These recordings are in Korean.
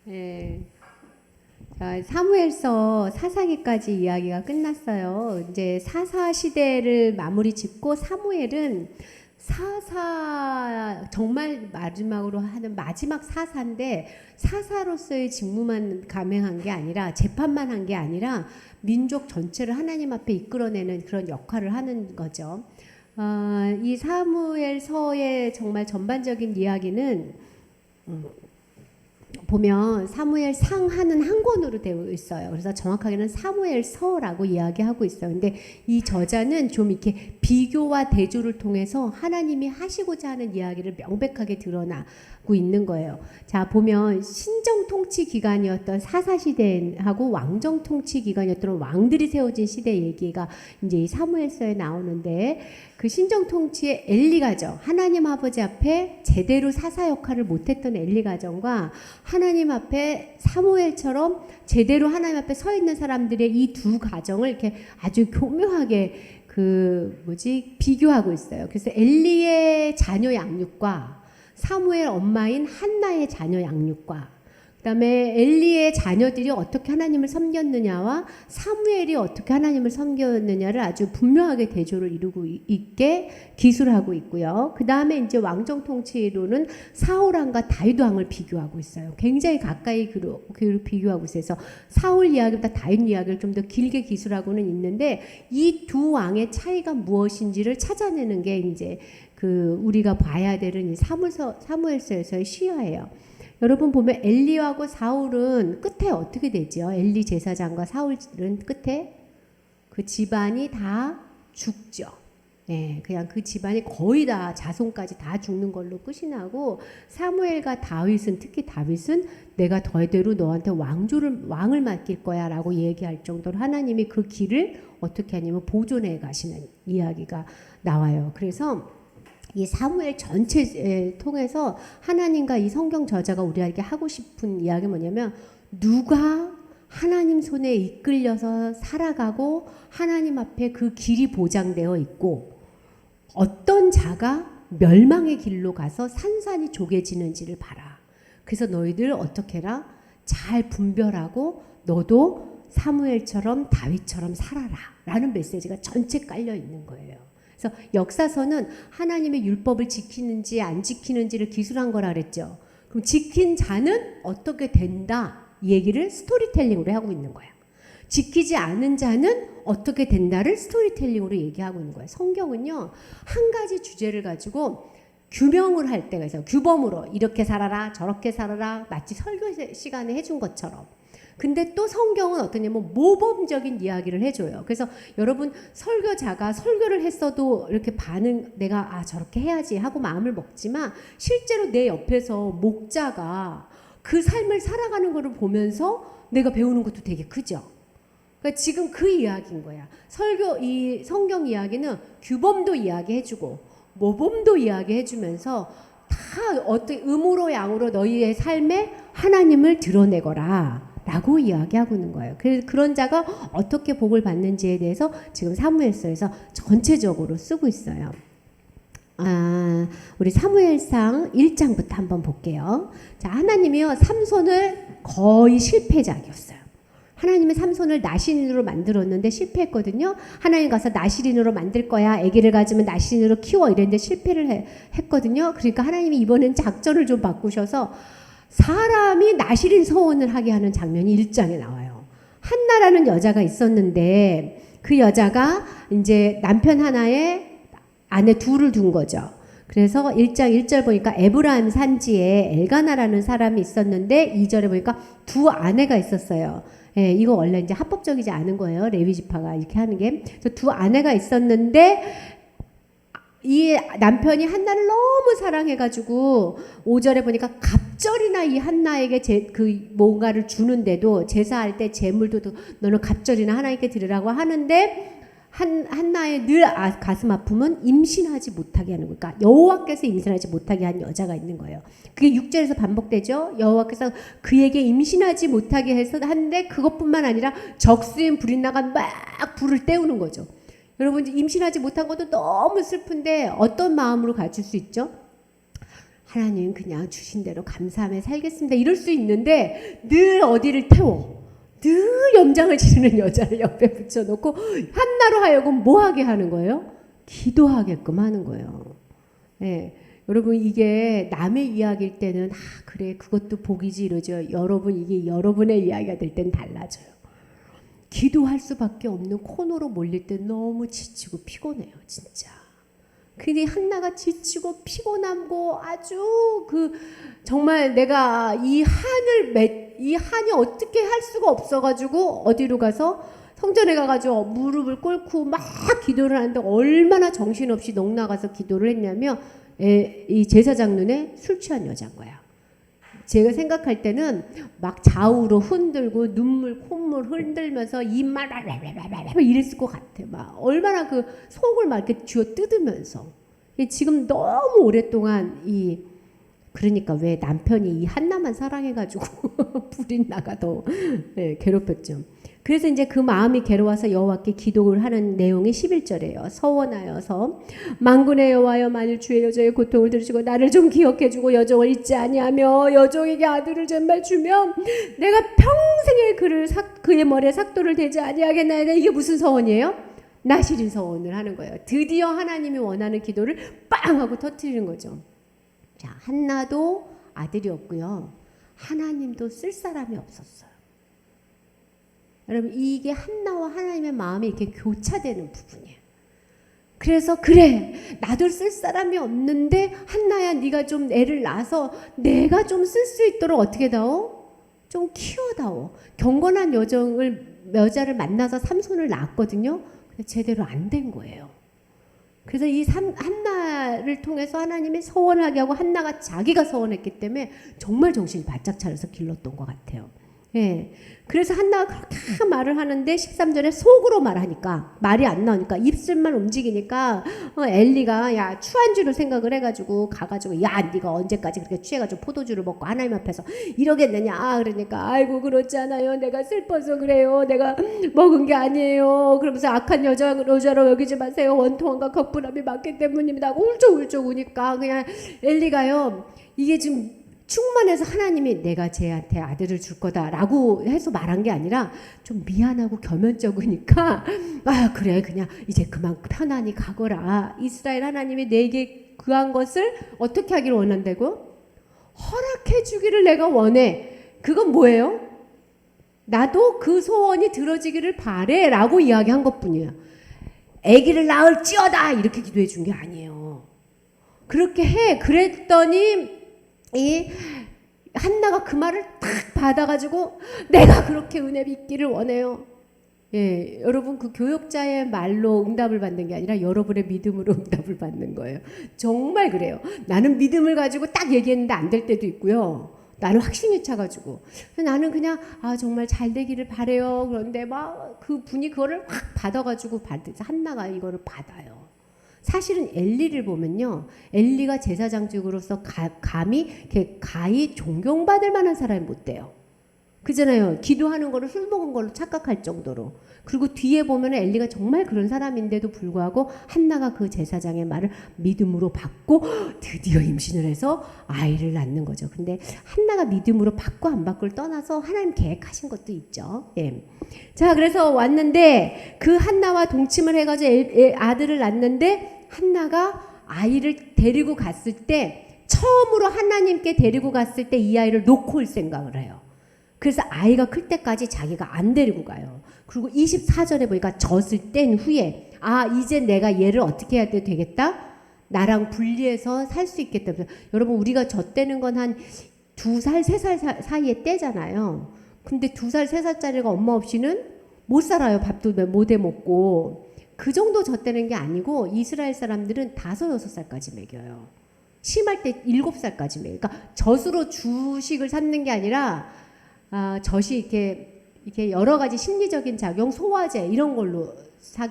예. 자, 사무엘서 사사기까지 이야기가 끝났어요. 이제 사사 시대를 마무리 짓고 사무엘은 사사 정말 마지막으로 하는 마지막 사사인데 사사로서의 직무만 감행한 게 아니라 재판만 한 게 아니라 민족 전체를 하나님 앞에 이끌어내는 그런 역할을 하는 거죠. 이 사무엘서의 정말 전반적인 이야기는 보면 사무엘 상하는 한 권으로 되어 있어요. 그래서 정확하게는 사무엘서라고 이야기하고 있어요. 근데 이 저자는 좀 이렇게 비교와 대조를 통해서 하나님이 하시고자 하는 이야기를 명백하게 드러나고 있는 거예요. 자, 보면 신정 통치 기간이었던 사사 시대하고 왕정 통치 기간이었던 왕들이 세워진 시대 얘기가 이제 이 사무엘서에 나오는데 그 신정 통치의 엘리 가정, 하나님 아버지 앞에 제대로 사사 역할을 못했던 엘리 가정과 하나님 앞에 사무엘처럼 제대로 하나님 앞에 서 있는 사람들의 이 두 가정을 이렇게 아주 교묘하게 비교하고 있어요. 그래서 엘리의 자녀 양육과 사무엘 엄마인 한나의 자녀 양육과 그다음에 엘리의 자녀들이 어떻게 하나님을 섬겼느냐와 사무엘이 어떻게 하나님을 섬겼느냐를 아주 분명하게 대조를 이루고 있게 기술하고 있고요. 그다음에 이제 왕정 통치로는 사울왕과 다윗 왕을 비교하고 있어요. 굉장히 가까이 비교하고 있어서 사울 이야기보다 다윗 이야기를 좀 더 길게 기술하고는 있는데 이 두 왕의 차이가 무엇인지를 찾아내는 게 이제 우리가 봐야 되는 이 사무엘서에서의 시야예요. 여러분 보면 엘리하고 사울은 끝에 어떻게 되죠? 엘리 제사장과 사울은 끝에 그 집안이 다 죽죠. 예, 그냥 그 집안이 거의 다 자손까지 다 죽는 걸로 끝이 나고 사무엘과 다윗은 특히 다윗은 내가 더대로 너한테 왕을 맡길 거야라고 얘기할 정도로 하나님이 그 길을 어떻게 하냐면 보존해 가시는 이야기가 나와요. 그래서 이 사무엘 전체에 통해서 하나님과 이 성경 저자가 우리에게 하고 싶은 이야기가 뭐냐면 누가 하나님 손에 이끌려서 살아가고 하나님 앞에 그 길이 보장되어 있고 어떤 자가 멸망의 길로 가서 산산이 쪼개지는지를 봐라. 그래서 너희들 어떻게 해라? 잘 분별하고 너도 사무엘처럼 다윗처럼 살아라 라는 메시지가 전체 깔려 있는 거예요. 그래서 역사서는 하나님의 율법을 지키는지 안 지키는지를 기술한 거라 그랬죠. 그럼 지킨 자는 어떻게 된다 얘기를 스토리텔링으로 하고 있는 거야. 지키지 않은 자는 어떻게 된다를 스토리텔링으로 얘기하고 있는 거예요. 성경은요 한 가지 주제를 가지고 규명을 할 때가 있어요. 규범으로 이렇게 살아라 저렇게 살아라 마치 설교 시간에 해준 것처럼. 근데 또 성경은 어떠냐면 모범적인 이야기를 해줘요. 그래서 여러분 설교자가 설교를 했어도 이렇게 내가 저렇게 해야지 하고 마음을 먹지만 실제로 내 옆에서 목자가 그 삶을 살아가는 것을 보면서 내가 배우는 것도 되게 크죠. 그러니까 지금 그 이야기인 거야. 이 성경 이야기는 규범도 이야기해주고 모범도 이야기해주면서 다 어떻게 음으로 양으로 너희의 삶에 하나님을 드러내거라 라고 이야기하고 있는 거예요. 그래서 그런 자가 어떻게 복을 받는지에 대해서 지금 사무엘서에서 전체적으로 쓰고 있어요. 우리 사무엘상 1장부터 한번 볼게요. 자, 하나님이요 삼손을 거의 실패작이었어요. 하나님이 삼손을 나시린으로 만들었는데 실패했거든요. 하나님 가서 나시린으로 만들 거야. 아기를 가지면 나시린으로 키워 이랬는데 실패를 했거든요. 그러니까 하나님이 이번엔 작전을 좀 바꾸셔서 사람이 나시린 서원을 하게 하는 장면이 1장에 나와요. 한나라는 여자가 있었는데 그 여자가 이제 남편 하나에 아내 둘을 둔 거죠. 그래서 1장 1절 보니까 에브라임 산지에 엘가나라는 사람이 있었는데 2절에 보니까 두 아내가 있었어요. 예, 이거 원래 이제 합법적이지 않은 거예요. 레위 지파가 이렇게 하는 게. 그래서 두 아내가 있었는데 이 남편이 한나를 너무 사랑해가지고 5절에 보니까 갑절이나 이 한나에게 뭔가를 주는데도 제사할 때 제물도 너는 갑절이나 하나님께 드리라고 하는데 한나의 늘 가슴 아픔은 임신하지 못하게 하는 거예요. 그러니까 여호와께서 임신하지 못하게 한 여자가 있는 거예요. 그게 6절에서 반복되죠. 여호와께서 그에게 임신하지 못하게 해서 하는데 그것뿐만 아니라 적수인 불이 나가 막 불을 때우는 거죠. 여러분 임신하지 못한 것도 너무 슬픈데 어떤 마음으로 가질 수 있죠? 하나님 그냥 주신 대로 감사하며 살겠습니다. 이럴 수 있는데 늘 어디를 태워. 늘 염장을 지르는 여자를 옆에 붙여놓고 한나로 하여금 뭐 하게 하는 거예요? 기도하게끔 하는 거예요. 예. 여러분 이게 남의 이야기일 때는 그래 그것도 복이지 이러죠. 여러분 이게 여러분의 이야기가 될 땐 달라져요. 기도할 수밖에 없는 코너로 몰릴 때 너무 지치고 피곤해요. 진짜. 근데 한나가 지치고 피곤하고 아주 정말 내가 이 한이 어떻게 할 수가 없어가지고 어디로 가서 성전에 가가지고 무릎을 꿇고 막 기도를 하는데 얼마나 정신없이 넋나가서 기도를 했냐면 이 제사장 눈에 술 취한 여자인 거야. 제가 생각할 때는 막 좌우로 흔들고 콧물 흔들면서 입만 이랬을 것 같아. 막 얼마나 속을 막 이렇게 쥐어 뜯으면서 지금 너무 오랫동안 그러니까 왜 남편이 이 한나만 사랑해가지고 불이 나가 더 괴롭혔죠. 그래서 이제 그 마음이 괴로워서 여호와께 기도를 하는 내용이 11절이에요. 서원하여서 만군의 여호와여 만일 주의 여종의 고통을 들으시고 나를 좀 기억해주고 여종을 잊지 아니하며 여종에게 아들을 정말 주면 내가 평생에 그의 머리에 삭도를 대지 아니하겠나이다. 이게 무슨 서원이에요? 나실인 서원을 하는 거예요. 드디어 하나님이 원하는 기도를 빵 하고 터뜨리는 거죠. 자, 한나도 아들이 없고요. 하나님도 쓸 사람이 없었어요. 여러분 이게 한나와 하나님의 마음이 이렇게 교차되는 부분이에요. 그래서 그래 나도 쓸 사람이 없는데 한나야 네가 좀 애를 낳아서 내가 좀 쓸 수 있도록 어떻게 다오? 좀 키워다오. 경건한 여자를 만나서 삼손을 낳았거든요. 근데 제대로 안 된 거예요. 그래서 이 한나를 통해서 하나님이 서원하게 하고 한나가 자기가 서원했기 때문에 정말 정신이 바짝 차려서 길렀던 것 같아요. 예. 그래서 한나가 그렇게 말을 하는데 13절에 속으로 말하니까 말이 안 나오니까 입술만 움직이니까 엘리가 야 추한 줄을 생각을 해가지고 가가지고 야 네가 언제까지 그렇게 취해가지고 포도주를 먹고 하나님 앞에서 이러겠느냐. 그러니까 아이고 그렇잖아요. 내가 슬퍼서 그래요. 내가 먹은 게 아니에요. 그러면서 악한 여자로 여기지 마세요. 원통함과 거부감이 많기 때문입니다. 울적울적 우니까 그냥 엘리가요. 이게 지금 충만해서 하나님이 내가 쟤한테 아들을 줄 거다라고 해서 말한 게 아니라 좀 미안하고 겸연쩍으니까 그래 그냥 이제 그만 편안히 가거라. 이스라엘 하나님이 내게 구한 것을 어떻게 하기를 원한다고? 허락해 주기를 내가 원해. 그건 뭐예요? 나도 그 소원이 들어지기를 바래 라고 이야기한 것뿐이에요. 아기를 낳을지어다 이렇게 기도해 준 게 아니에요. 그렇게 해. 그랬더니 이 한나가 그 말을 딱 받아가지고 내가 그렇게 은혜 빚기를 원해요. 예, 여러분 그 교역자의 말로 응답을 받는 게 아니라 여러분의 믿음으로 응답을 받는 거예요. 정말 그래요. 나는 믿음을 가지고 딱 얘기했는데 안 될 때도 있고요. 나는 확신이 차가지고 나는 그냥 정말 잘 되기를 바래요. 그런데 막 그 분이 그거를 확 받아가지고 한나가 이거를 받아요. 사실은 엘리를 보면요. 엘리가 제사장직으로서 감히 가히 존경받을 만한 사람이 못 돼요. 그잖아요. 기도하는 거를 술 먹은 걸로 착각할 정도로. 그리고 뒤에 보면 엘리가 정말 그런 사람인데도 불구하고 한나가 그 제사장의 말을 믿음으로 받고 드디어 임신을 해서 아이를 낳는 거죠. 근데 한나가 믿음으로 받고 안 받고를 떠나서 하나님 계획하신 것도 있죠. 예. 자, 그래서 왔는데 그 한나와 동침을 해가지고 아들을 낳는데 한나가 아이를 데리고 갔을 때 처음으로 하나님께 데리고 갔을 때 이 아이를 놓고 올 생각을 해요. 그래서 아이가 클 때까지 자기가 안 데리고 가요. 그리고 24절에 보니까 젖을 뗀 후에 이제 내가 얘를 어떻게 해야 되겠다? 나랑 분리해서 살 수 있겠다. 여러분 우리가 젖 떼는 건 한 2살, 3살 사이에 떼잖아요. 근데 2살, 3살짜리가 엄마 없이는 못 살아요. 밥도 못 해 먹고. 그 정도 젖 떼는 게 아니고 이스라엘 사람들은 5, 6살까지 먹여요. 심할 때 7살까지 먹여요. 그러니까 젖으로 주식을 삼는 게 아니라 젖이 이렇게 여러 가지 심리적인 작용, 소화제 이런 걸로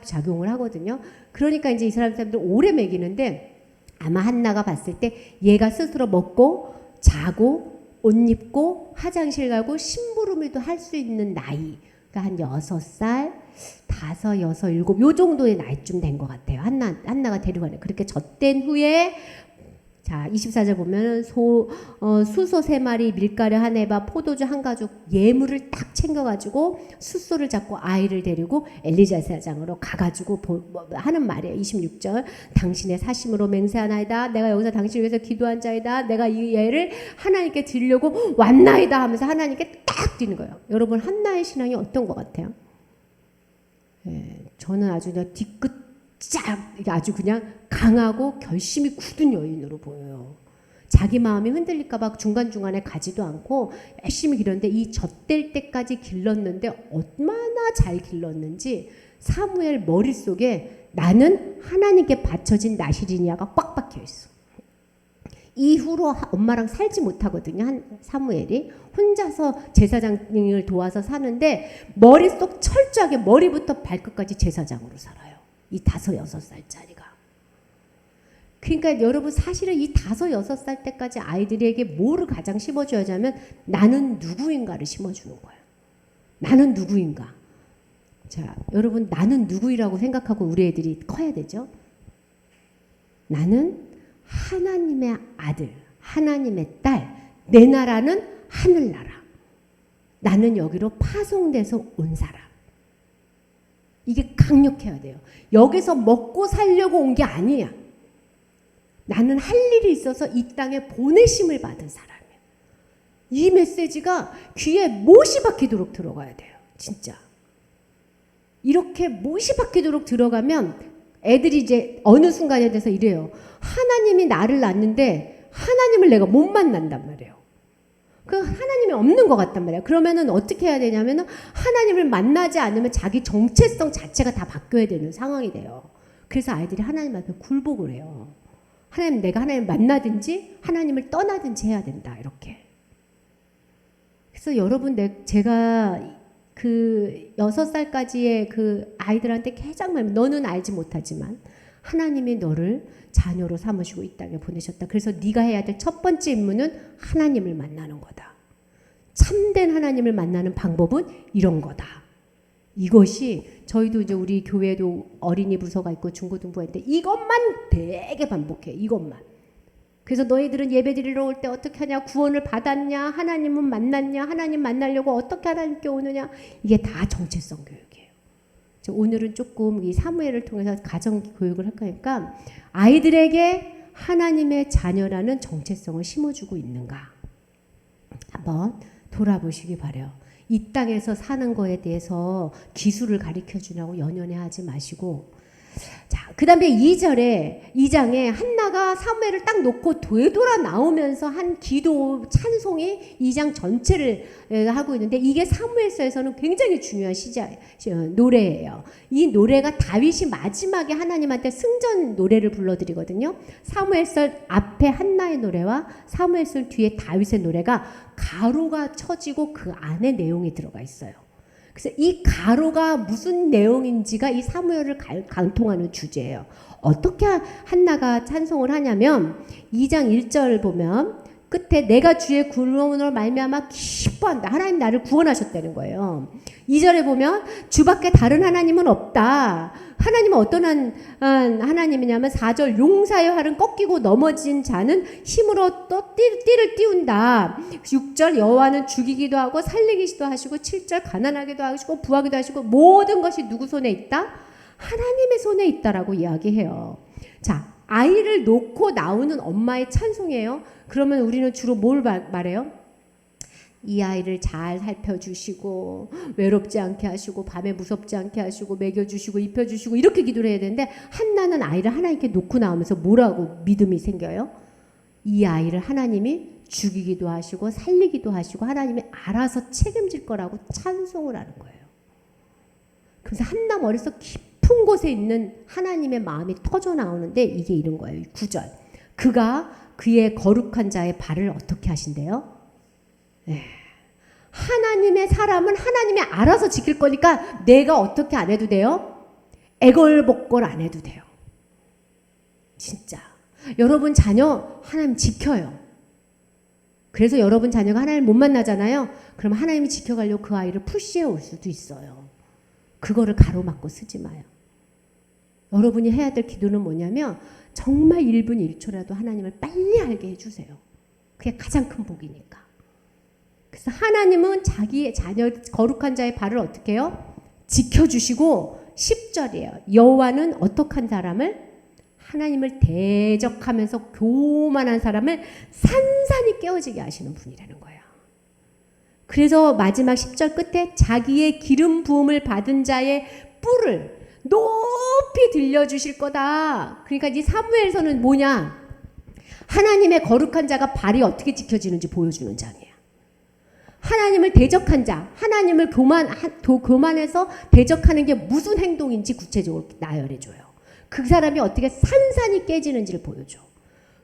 작용을 하거든요. 그러니까 이제 이스라엘 사람들 오래 먹이는데 아마 한나가 봤을 때 얘가 스스로 먹고 자고 옷 입고 화장실 가고 심부름도 할 수 있는 나이. 그러니까 한 6살, 5, 6, 7 요 정도의 나이쯤 된 것 같아요. 한나가 데리고 가네. 그렇게 젖된 후에 자, 24절 보면 수소 3마리, 밀가루 한 에바, 포도주 한 가죽, 예물을 딱 챙겨가지고 숫소를 잡고 아이를 데리고 엘리사장으로 가가지고 하는 말이에요. 26절, 당신의 사심으로 맹세하나이다. 내가 여기서 당신을 위해서 기도한 자이다. 내가 이 얘를 하나님께 드리려고 왔나이다 하면서 하나님께 딱 드리는 거예요. 여러분, 한나의 신앙이 어떤 것 같아요? 예, 저는 아주 그냥 뒤끝 아주 그냥 강하고 결심이 굳은 여인으로 보여요. 자기 마음이 흔들릴까봐 중간중간에 가지도 않고 열심히 길렀는데 이 젖될 때까지 길렀는데 얼마나 잘 길렀는지 사무엘 머릿속에 나는 하나님께 바쳐진 나시리니아가 꽉 박혀 있어. 이후로 엄마랑 살지 못하거든요. 사무엘이 혼자서 제사장을 도와서 사는데 머릿속 철저하게 머리부터 발끝까지 제사장으로 살아요. 이 5, 6살짜리가. 그러니까 여러분 사실은 이 5, 6살 때까지 아이들에게 뭐를 가장 심어줘야냐면 나는 누구인가를 심어주는 거예요. 나는 누구인가. 자, 여러분 나는 누구이라고 생각하고 우리 애들이 커야 되죠. 나는 하나님의 아들, 하나님의 딸, 내 나라는 하늘나라. 나는 여기로 파송돼서 온 사람. 이게 강력해야 돼요. 여기서 먹고 살려고 온 게 아니야. 나는 할 일이 있어서 이 땅에 보내심을 받은 사람이야. 이 메시지가 귀에 못이 박히도록 들어가야 돼요. 진짜. 이렇게 못이 박히도록 들어가면 애들이 이제 어느 순간에 대해서 이래요. 하나님이 나를 낳는데 하나님을 내가 못 만난단 말이에요. 그 하나님이 없는 것 같단 말이야. 그러면은 어떻게 해야 되냐면은 하나님을 만나지 않으면 자기 정체성 자체가 다 바뀌어야 되는 상황이 돼요. 그래서 아이들이 하나님 앞에 굴복을 해요. 하나님, 내가 하나님을 만나든지 하나님을 떠나든지 해야 된다. 이렇게. 그래서 여러분, 제가 그 6살까지의 그 아이들한테 가장 많이, 너는 알지 못하지만 하나님이 너를 자녀로 삼으시고 이 땅에 보내셨다. 그래서 네가 해야 될 첫 번째 임무는 하나님을 만나는 거다. 참된 하나님을 만나는 방법은 이런 거다. 이것이 저희도 이제 우리 교회도 어린이 부서가 있고 중고등부가 있는데 이것만 되게 반복해. 이것만. 그래서 너희들은 예배 드리러 올 때 어떻게 하냐? 구원을 받았냐? 하나님은 만났냐? 하나님 만나려고 어떻게 하나님께 오느냐? 이게 다 정체성 교육이에요. 오늘은 조금 이 사무엘을 통해서 가정 교육을 할 거니까 아이들에게 하나님의 자녀라는 정체성을 심어주고 있는가 한번 돌아보시기 바래요. 이 땅에서 사는 거에 대해서 기술을 가르쳐주냐고 연연해 하지 마시고, 자, 그 다음에 2장에 한나가 사무엘을 딱 놓고 되돌아 나오면서 한 기도 찬송이 2장 전체를 하고 있는데 이게 사무엘서에서는 굉장히 중요한 노래예요. 이 노래가 다윗이 마지막에 하나님한테 승전 노래를 불러드리거든요. 사무엘서 앞에 한나의 노래와 사무엘서 뒤에 다윗의 노래가 가로가 쳐지고 그 안에 내용이 들어가 있어요. 그래서 이 가로가 무슨 내용인지가 이 사무엘을 관통하는 주제예요. 어떻게 한나가 찬송을 하냐면 2장 1절 보면 끝에 내가 주의 구원으로 말미암아 기뻐한다. 하나님 나를 구원하셨다는 거예요. 2절에 보면 주밖에 다른 하나님은 없다. 하나님은 어떤 하나님이냐면 4절 용사의 활은 꺾이고 넘어진 자는 힘으로 또 띠를 띄운다. 6절 여호와는 죽이기도 하고 살리기도 하시고 7절 가난하기도 하시고 부하기도 하시고 모든 것이 누구 손에 있다? 하나님의 손에 있다라고 이야기해요. 자, 아이를 놓고 나오는 엄마의 찬송이에요. 그러면 우리는 주로 뭘 말해요? 이 아이를 잘 살펴주시고 외롭지 않게 하시고 밤에 무섭지 않게 하시고 먹여주시고 입혀주시고 이렇게 기도를 해야 되는데 한나는 아이를 하나님께 놓고 나오면서 뭐라고 믿음이 생겨요? 이 아이를 하나님이 죽이기도 하시고 살리기도 하시고 하나님이 알아서 책임질 거라고 찬송을 하는 거예요. 그래서 한나 머릿속 깊은 곳에 있는 하나님의 마음이 터져 나오는데 이게 이런 거예요. 9절. 그가 그의 거룩한 자의 발을 어떻게 하신대요? 네. 하나님의 사람은 하나님이 알아서 지킬 거니까 내가 어떻게 안 해도 돼요? 애걸복걸 안 해도 돼요. 진짜. 여러분 자녀 하나님 지켜요. 그래서 여러분 자녀가 하나님 못 만나잖아요. 그럼 하나님이 지켜가려고 그 아이를 푸시해 올 수도 있어요. 그거를 가로막고 쓰지 마요. 여러분이 해야 될 기도는 뭐냐면 정말 1분 1초라도 하나님을 빨리 알게 해주세요. 그게 가장 큰 복이니까. 그래서 하나님은 자기의 자녀 거룩한 자의 발을 어떻게 해요? 지켜주시고 10절이에요. 여호와는 어떡한 사람을? 하나님을 대적하면서 교만한 사람을 산산이 깨어지게 하시는 분이라는 거예요. 그래서 마지막 10절 끝에 자기의 기름 부음을 받은 자의 뿔을 높이 들려주실 거다. 그러니까 이 사무엘서는 뭐냐? 하나님의 거룩한 자가 발이 어떻게 지켜지는지 보여주는 장이에요. 하나님을 대적한 자, 하나님을 교만해서 대적하는 게 무슨 행동인지 구체적으로 나열해줘요. 그 사람이 어떻게 산산이 깨지는지를 보여줘.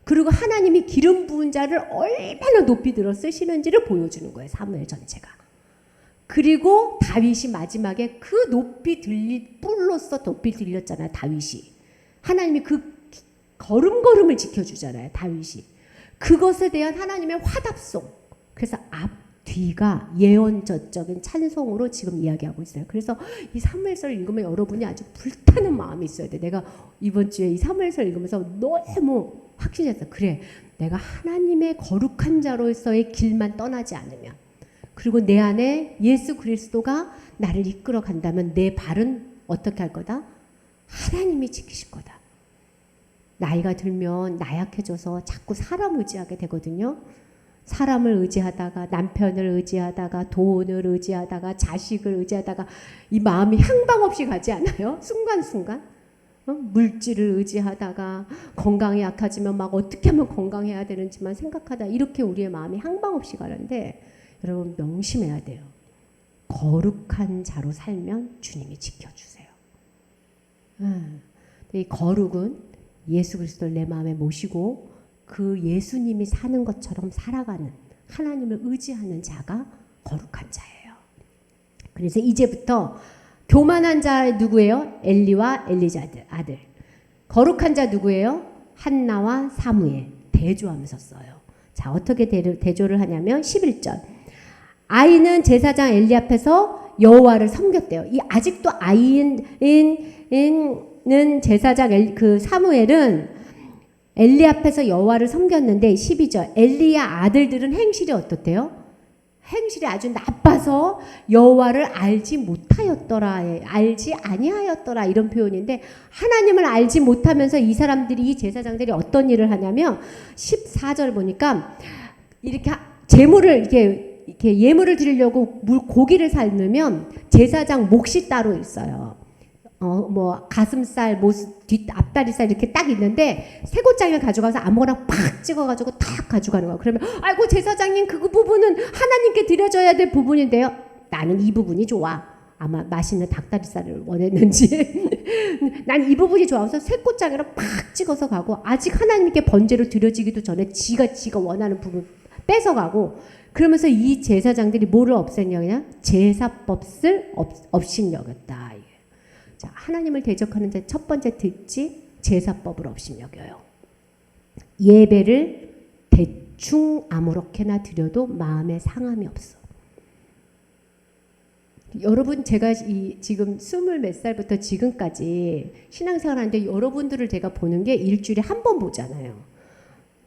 그리고 하나님이 기름 부은 자를 얼마나 높이 들어 쓰시는지를 보여주는 거예요. 사무엘 전체가. 그리고 다윗이 마지막에 그 높이 들릴 뿔로써 높이 들렸잖아요. 다윗이. 하나님이 그 걸음걸음을 지켜주잖아요. 다윗이. 그것에 대한 하나님의 화답송. 그래서 뒤가 예언적인 찬송으로 지금 이야기하고 있어요. 그래서 이 사무엘서를 읽으면 여러분이 아주 불타는 마음이 있어야 돼. 내가 이번 주에 이 사무엘서를 읽으면서 너무 확신했어. 그래, 내가 하나님의 거룩한 자로서의 길만 떠나지 않으면, 그리고 내 안에 예수 그리스도가 나를 이끌어 간다면 내 발은 어떻게 할 거다? 하나님이 지키실 거다. 나이가 들면 나약해져서 자꾸 사람 의지하게 되거든요. 사람을 의지하다가, 남편을 의지하다가, 돈을 의지하다가, 자식을 의지하다가 이 마음이 향방 없이 가지 않아요? 순간순간. 물질을 의지하다가 건강이 약해지면 막 어떻게 하면 건강해야 되는지만 생각하다 이렇게 우리의 마음이 향방 없이 가는데, 여러분 명심해야 돼요. 거룩한 자로 살면 주님이 지켜주세요. 이 거룩은 예수 그리스도를 내 마음에 모시고 그 예수님이 사는 것처럼 살아가는, 하나님을 의지하는 자가 거룩한 자예요. 그래서 이제부터 교만한 자 누구예요? 엘리와 엘리자드 아들. 거룩한 자 누구예요? 한나와 사무엘. 대조하면서 써요. 자, 어떻게 대조를 하냐면 11절. 아이는 제사장 엘리 앞에서 여호와를 섬겼대요. 이 아직도 아이는 제사장 그 사무엘은 엘리 앞에서 여호와를 섬겼는데 12절. 엘리의 아들들은 행실이 어떻대요? 행실이 아주 나빠서 여호와를 알지 못하였더라, 알지 아니하였더라, 이런 표현인데, 하나님을 알지 못하면서 이 사람들이, 이 제사장들이 어떤 일을 하냐면 14절 보니까 이렇게 제물을 이렇게 예물을 드리려고 고기를 삶으면 제사장 몫이 따로 있어요. 뭐 가슴살, 앞다리살 이렇게 딱 있는데 새고장을 가져가서 아무거나 팍 찍어가지고 탁 가져가는 거야. 그러면 아이고 제사장님 그 부분은 하나님께 드려져야 될 부분인데요. 나는 이 부분이 좋아. 아마 맛있는 닭다리살을 원했는지 난 이 부분이 좋아서 새고장으로 팍 찍어서 가고, 아직 하나님께 번제로 드려지기도 전에 지가 원하는 부분 뺏어가고, 그러면서 이 제사장들이 뭐를 없앴냐? 제사법을 업신여겼다. 자, 하나님을 대적하는 자 첫 번째 특징, 제사법을 업신여겨요. 예배를 대충 아무렇게나 드려도 마음에 상함이 없어. 여러분, 제가 지금 20몇 살부터 지금까지 신앙생활 하는데 여러분들을 제가 보는 게 일주일에 한 번 보잖아요.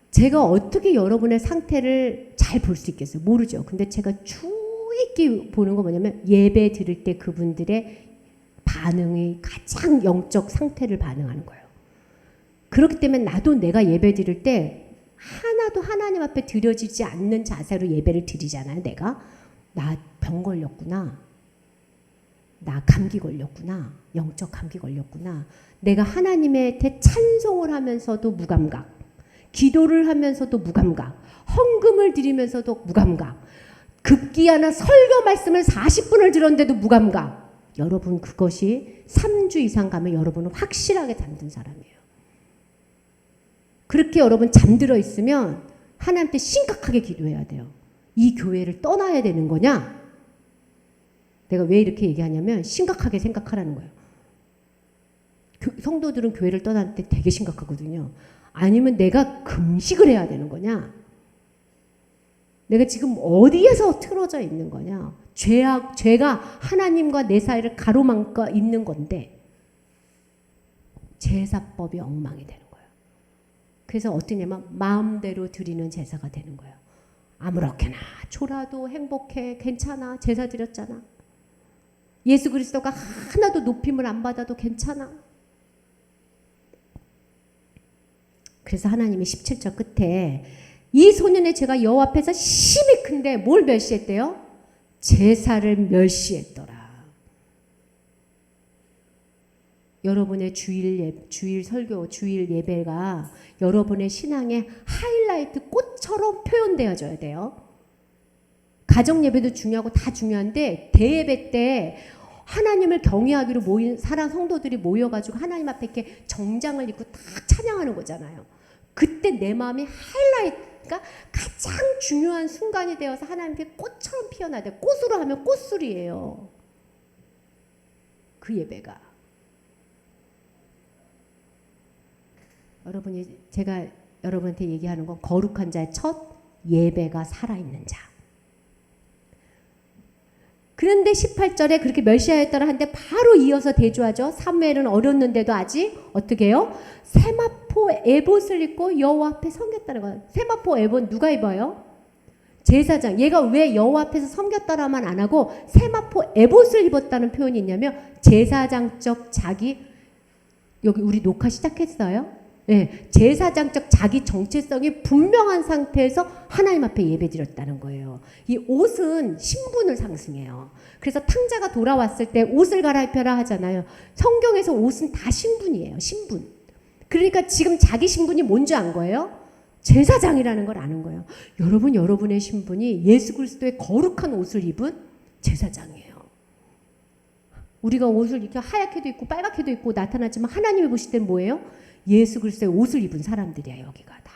제가 어떻게 여러분의 상태를 잘 볼 수 있겠어요? 모르죠. 근데 제가 주의 깊게 보는 거 뭐냐면, 예배 드릴 때 그분들의 반응이 가장 영적 상태를 반응하는 거예요. 그렇기 때문에 나도 내가 예배 드릴 때 하나도 하나님 앞에 드려지지 않는 자세로 예배를 드리잖아요. 내가 나 병 걸렸구나, 나 감기 걸렸구나, 영적 감기 걸렸구나. 내가 하나님한테 찬송을 하면서도 무감각, 기도를 하면서도 무감각, 헌금을 드리면서도 무감각, 급기야나 설교 말씀을 40분을 들었는데도 무감각. 여러분, 그것이 3주 이상 가면 여러분은 확실하게 잠든 사람이에요. 그렇게 여러분 잠들어 있으면 하나님께 심각하게 기도해야 돼요. 이 교회를 떠나야 되는 거냐? 내가 왜 이렇게 얘기하냐면 심각하게 생각하라는 거예요. 성도들은 교회를 떠날 때 되게 심각하거든요. 아니면 내가 금식을 해야 되는 거냐? 내가 지금 어디에서 틀어져 있는 거냐? 죄가 하나님과 내 사이를 가로막고 있는 건데 제사법이 엉망이 되는 거예요. 그래서 어떠냐면 마음대로 드리는 제사가 되는 거예요. 아무렇게나 줘라도 행복해, 괜찮아, 제사 드렸잖아. 예수 그리스도가 하나도 높임을 안 받아도 괜찮아. 그래서 하나님이 17절 끝에 이 소년의 죄가 여호와 앞에서 심히 큰데 뭘 멸시했대요? 제사를 멸시했더라. 여러분의 주일 설교, 주일 예배가 여러분의 신앙의 하이라이트 꽃처럼 표현되어져야 돼요. 가정 예배도 중요하고 다 중요한데 대예배 때 하나님을 경외하기로 모인 사랑 성도들이 모여가지고 하나님 앞에 이렇게 정장을 입고 딱 찬양하는 거잖아요. 그때 내 마음이 하이라이트가 가장 중요한 순간이 되어서 하나님께 꽃처럼 피어나야 돼. 꽃으로 하면 꽃술이에요. 그 예배가. 여러분이 제가 여러분한테 얘기하는 건 거룩한 자의 첫 예배가 살아있는 자. 그런데 18절에 그렇게 멸시하였더라 하는데 바로 이어서 대조하죠. 사무엘은 어렸는데도 아직 어떻게 해요? 세마포 에봇을 입고 여호와 앞에 섬겼다는 거예요. 세마포 에봇 누가 입어요? 제사장. 얘가 왜 여호와 앞에서 섬겼다라만 안 하고 세마포 에봇을 입었다는 표현이 있냐면 제사장적 자기, 여기 우리 녹화 시작했어요? 네, 제사장적 자기 정체성이 분명한 상태에서 하나님 앞에 예배드렸다는 거예요. 이 옷은 신분을 상징해요. 그래서 탕자가 돌아왔을 때 옷을 갈아입혀라 하잖아요. 성경에서 옷은 다 신분이에요. 신분. 그러니까 지금 자기 신분이 뭔지 안 거예요? 제사장이라는 걸 아는 거예요. 여러분, 여러분의 신분이 예수 그리스도의 거룩한 옷을 입은 제사장이에요. 우리가 옷을 이렇게 하얗게도 입고 빨갛게도 입고 나타나지만 하나님이 보실 때는 뭐예요? 예수 그리스도의 옷을 입은 사람들이야, 여기가 다.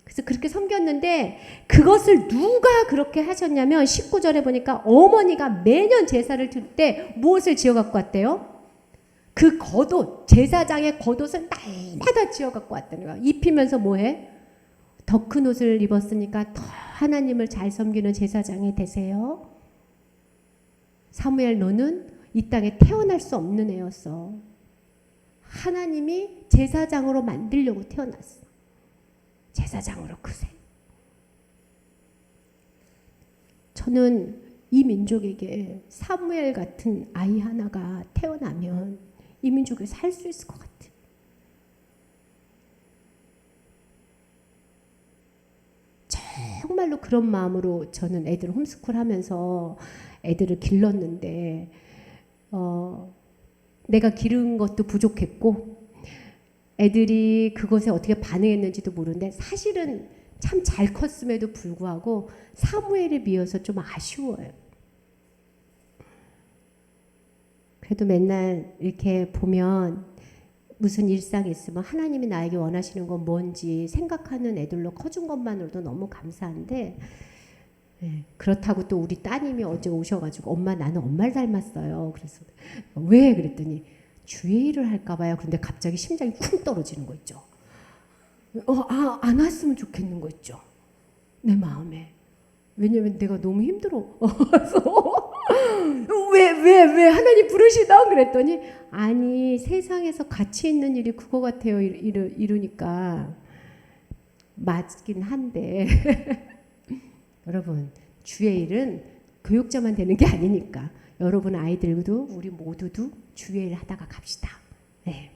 그래서 그렇게 섬겼는데 그것을 누가 그렇게 하셨냐면 19절에 보니까 어머니가 매년 제사를 드릴 때 무엇을 지어 갖고 왔대요? 그 겉옷, 제사장의 겉옷을 날마다 지어 갖고 왔다는 거야. 입히면서 뭐해? 더 큰 옷을 입었으니까 더 하나님을 잘 섬기는 제사장이 되세요. 사무엘, 너는 이 땅에 태어날 수 없는 애였어. 하나님이 제사장으로 만들려고 태어났어. 제사장으로 크세. 저는 이 민족에게 사무엘 같은 아이 하나가 태어나면 이 민족에 살 수 있을 것 같아요. 정말로 그런 마음으로 저는 애들 홈스쿨 하면서 애들을 길렀는데 내가 기른 것도 부족했고 애들이 그것에 어떻게 반응했는지도 모르는데 사실은 참 잘 컸음에도 불구하고 사무엘에 비해서 좀 아쉬워요. 그래도 맨날 이렇게 보면 무슨 일상이 있으면 하나님이 나에게 원하시는 건 뭔지 생각하는 애들로 커준 것만으로도 너무 감사한데, 그렇다고 또 우리 따님이 어제 오셔가지고 엄마, 나는 엄마를 닮았어요. 그래서 왜? 그랬더니 주의 일을 할까 봐요. 그런데 갑자기 심장이 쿵 떨어지는 거 있죠. 안 왔으면 좋겠는 거 있죠. 내 마음에. 왜냐면 내가 너무 힘들어. 왜 하나님 부르시다? 그랬더니 아니, 세상에서 가치 있는 일이 그거 같아요. 이러니까 맞긴 한데 여러분, 주의 일은 교육자만 되는 게 아니니까 여러분 아이들도 우리 모두도 주의 일 하다가 갑시다. 네.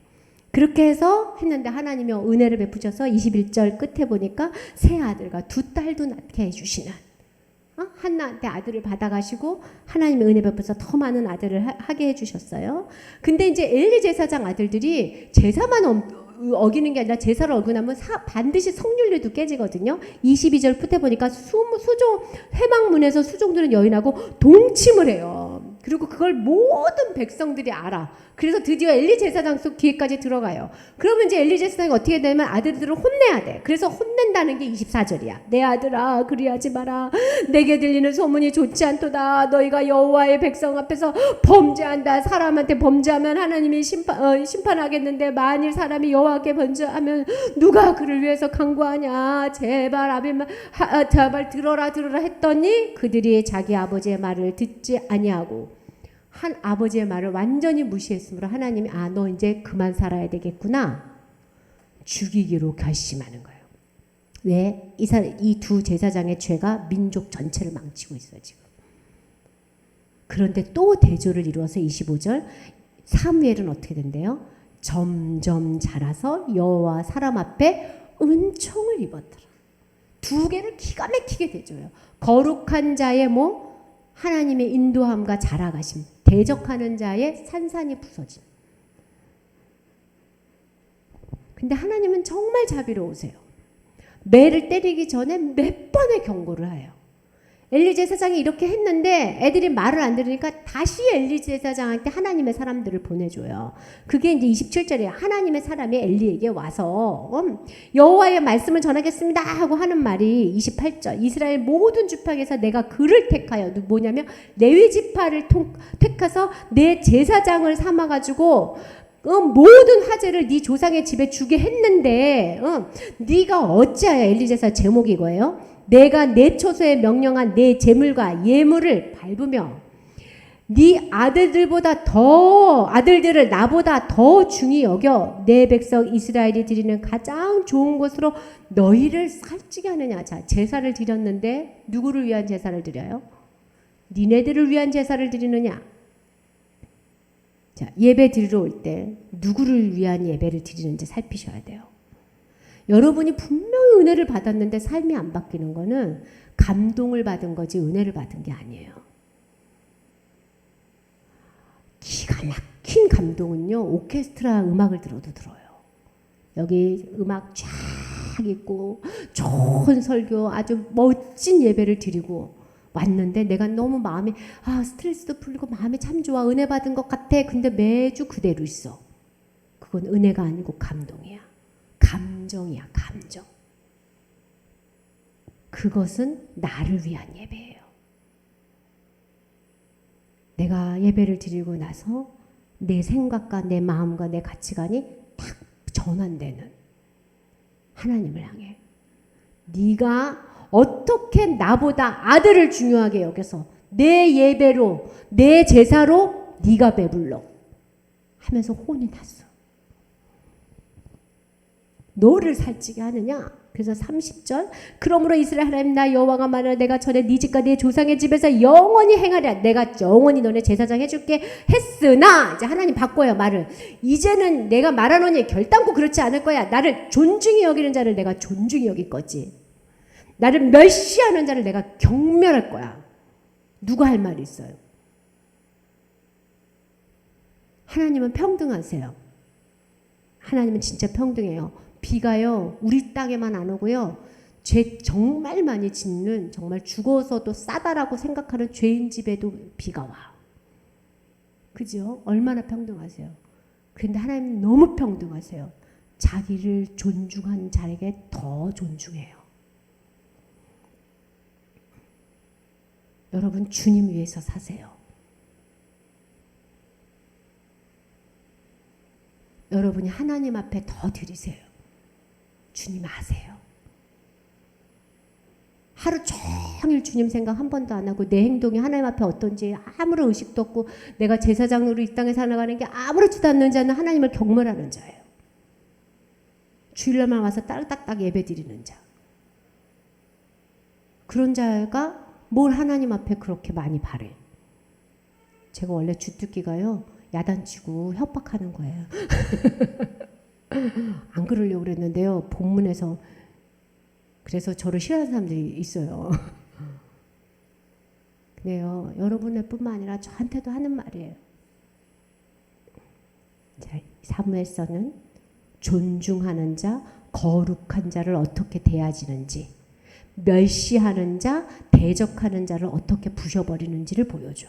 그렇게 해서 했는데 하나님이 은혜를 베푸셔서 21절 끝에 보니까 새 아들과 두 딸도 낳게 해주시는, 한나한테 아들을 받아가시고 하나님의 은혜 베풀어서 더 많은 아들을 하게 해주셨어요. 근데 이제 엘리 제사장 아들들이 제사만 어기는 게 아니라 제사를 어기면 반드시 성률례도 깨지거든요. 22절 끝에 보니까 수종 회막문에서 수종들은 여인하고 동침을 해요. 그리고 그걸 모든 백성들이 알아. 그래서 드디어 엘리 제사장 속 뒤에까지 들어가요. 그러면 이제 엘리 제사장이 어떻게 되면 아들들을 혼내야 돼. 그래서 혼낸다는 게 24절이야. 내 아들아, 그리하지 마라. 내게 들리는 소문이 좋지 않도다. 너희가 여호와의 백성 앞에서 범죄한다. 사람한테 범죄하면 하나님이 심판하겠는데 만일 사람이 여호와께 범죄하면 누가 그를 위해서 간구하냐. 제발 제발 들어라 했더니 그들이 자기 아버지의 말을 듣지 아니하고 한 아버지의 말을 완전히 무시했으므로 하나님이 너 이제 그만 살아야 되겠구나. 죽이기로 결심하는 거예요. 왜? 이 두 제사장의 죄가 민족 전체를 망치고 있어요, 지금. 그런데 또 대조를 이루어서 25절 사무엘은 어떻게 된대요? 점점 자라서 여호와 사람 앞에 은총을 입었더라. 두 개를 기가 막히게 대줘요. 거룩한 자의 하나님의 인도함과 자라가심, 대적하는 자의 산산이 부서짐. 근데 하나님은 정말 자비로우세요. 매를 때리기 전에 몇 번의 경고를 해요. 엘리 제사장이 이렇게 했는데 애들이 말을 안 들으니까 다시 엘리 제사장한테 하나님의 사람들을 보내줘요. 그게 이제 27절이에요. 하나님의 사람이 엘리에게 와서 여호와의 말씀을 전하겠습니다 하고 하는 말이 28절. 이스라엘 모든 지파에서 내가 그를 택하여, 뭐냐면 레위 지파를 택해서 내 제사장을 삼아가지고 모든 화제를 네 조상의 집에 주게 했는데 네가 어찌하여, 엘리 제사 제목이 이거예요. 내가 내 처소에 명령한 내 제물과 예물을 밟으며 네 아들들을 나보다 더 중히 여겨 내 백성 이스라엘이 드리는 가장 좋은 것으로 너희를 살찌게 하느냐. 자, 제사를 드렸는데 누구를 위한 제사를 드려요? 니네들을 위한 제사를 드리느냐. 자, 예배 드리러 올 때 누구를 위한 예배를 드리는지 살피셔야 돼요. 여러분이 분명히 은혜를 받았는데 삶이 안 바뀌는 거는 감동을 받은 거지 은혜를 받은 게 아니에요. 기가 막힌 감동은요, 오케스트라 음악을 들어도 들어요. 여기 음악 쫙 있고 좋은 설교, 아주 멋진 예배를 드리고 왔는데 내가 너무 마음이 스트레스도 풀리고 마음이 참 좋아, 은혜 받은 것 같아. 근데 매주 그대로 있어. 그건 은혜가 아니고 감동이야. 감정이야, 감정. 그것은 나를 위한 예배예요. 내가 예배를 드리고 나서 내 생각과 내 마음과 내 가치관이 딱 전환되는 하나님을 향해. 네가 어떻게 나보다 아들을 중요하게 여겨서 내 예배로, 내 제사로 네가 배불러 하면서 혼이 났어. 너를 살찌게 하느냐? 그래서 30절, 그러므로 이스라엘 하나님 나 여호와가 말하여 내가 전에 네 집과 네 조상의 집에서 영원히 행하랴. 내가 영원히 너네 제사장 해줄게 했으나, 이제 하나님 바꿔요 말을. 이제는 내가 말하노니 결단코 그렇지 않을 거야. 나를 존중히 여기는 자를 내가 존중히 여길 거지. 나를 멸시하는 자를 내가 경멸할 거야. 누가 할 말이 있어요? 하나님은 평등하세요. 하나님은 진짜 평등해요. 비가요, 우리 땅에만 안 오고요, 죄 정말 많이 짓는, 정말 죽어서도 싸다라고 생각하는 죄인 집에도 비가 와. 그죠? 얼마나 평등하세요. 그런데 하나님은 너무 평등하세요. 자기를 존중한 자에게 더 존중해요. 여러분, 주님 위해서 사세요. 여러분이 하나님 앞에 더 드리세요. 주님 아세요. 하루 종일 주님 생각 한 번도 안 하고 내 행동이 하나님 앞에 어떤지 아무런 의식도 없고 내가 제사장으로 이 땅에 살아가는 게 아무렇지도 않는 자는 하나님을 경멸하는 자예요. 주일날만 와서 딱딱딱 예배 드리는 자. 그런 자가 뭘 하나님 앞에 그렇게 많이 바래. 제가 원래 주특기가요, 야단치고 협박하는 거예요. 안 그러려고 그랬는데요, 본문에서. 그래서 저를 싫어하는 사람들이 있어요. 그래요. 여러분의 뿐만 아니라 저한테도 하는 말이에요. 자, 사무엘서는 존중하는 자, 거룩한 자를 어떻게 대하지는지, 멸시하는 자, 대적하는 자를 어떻게 부셔버리는지를 보여줘.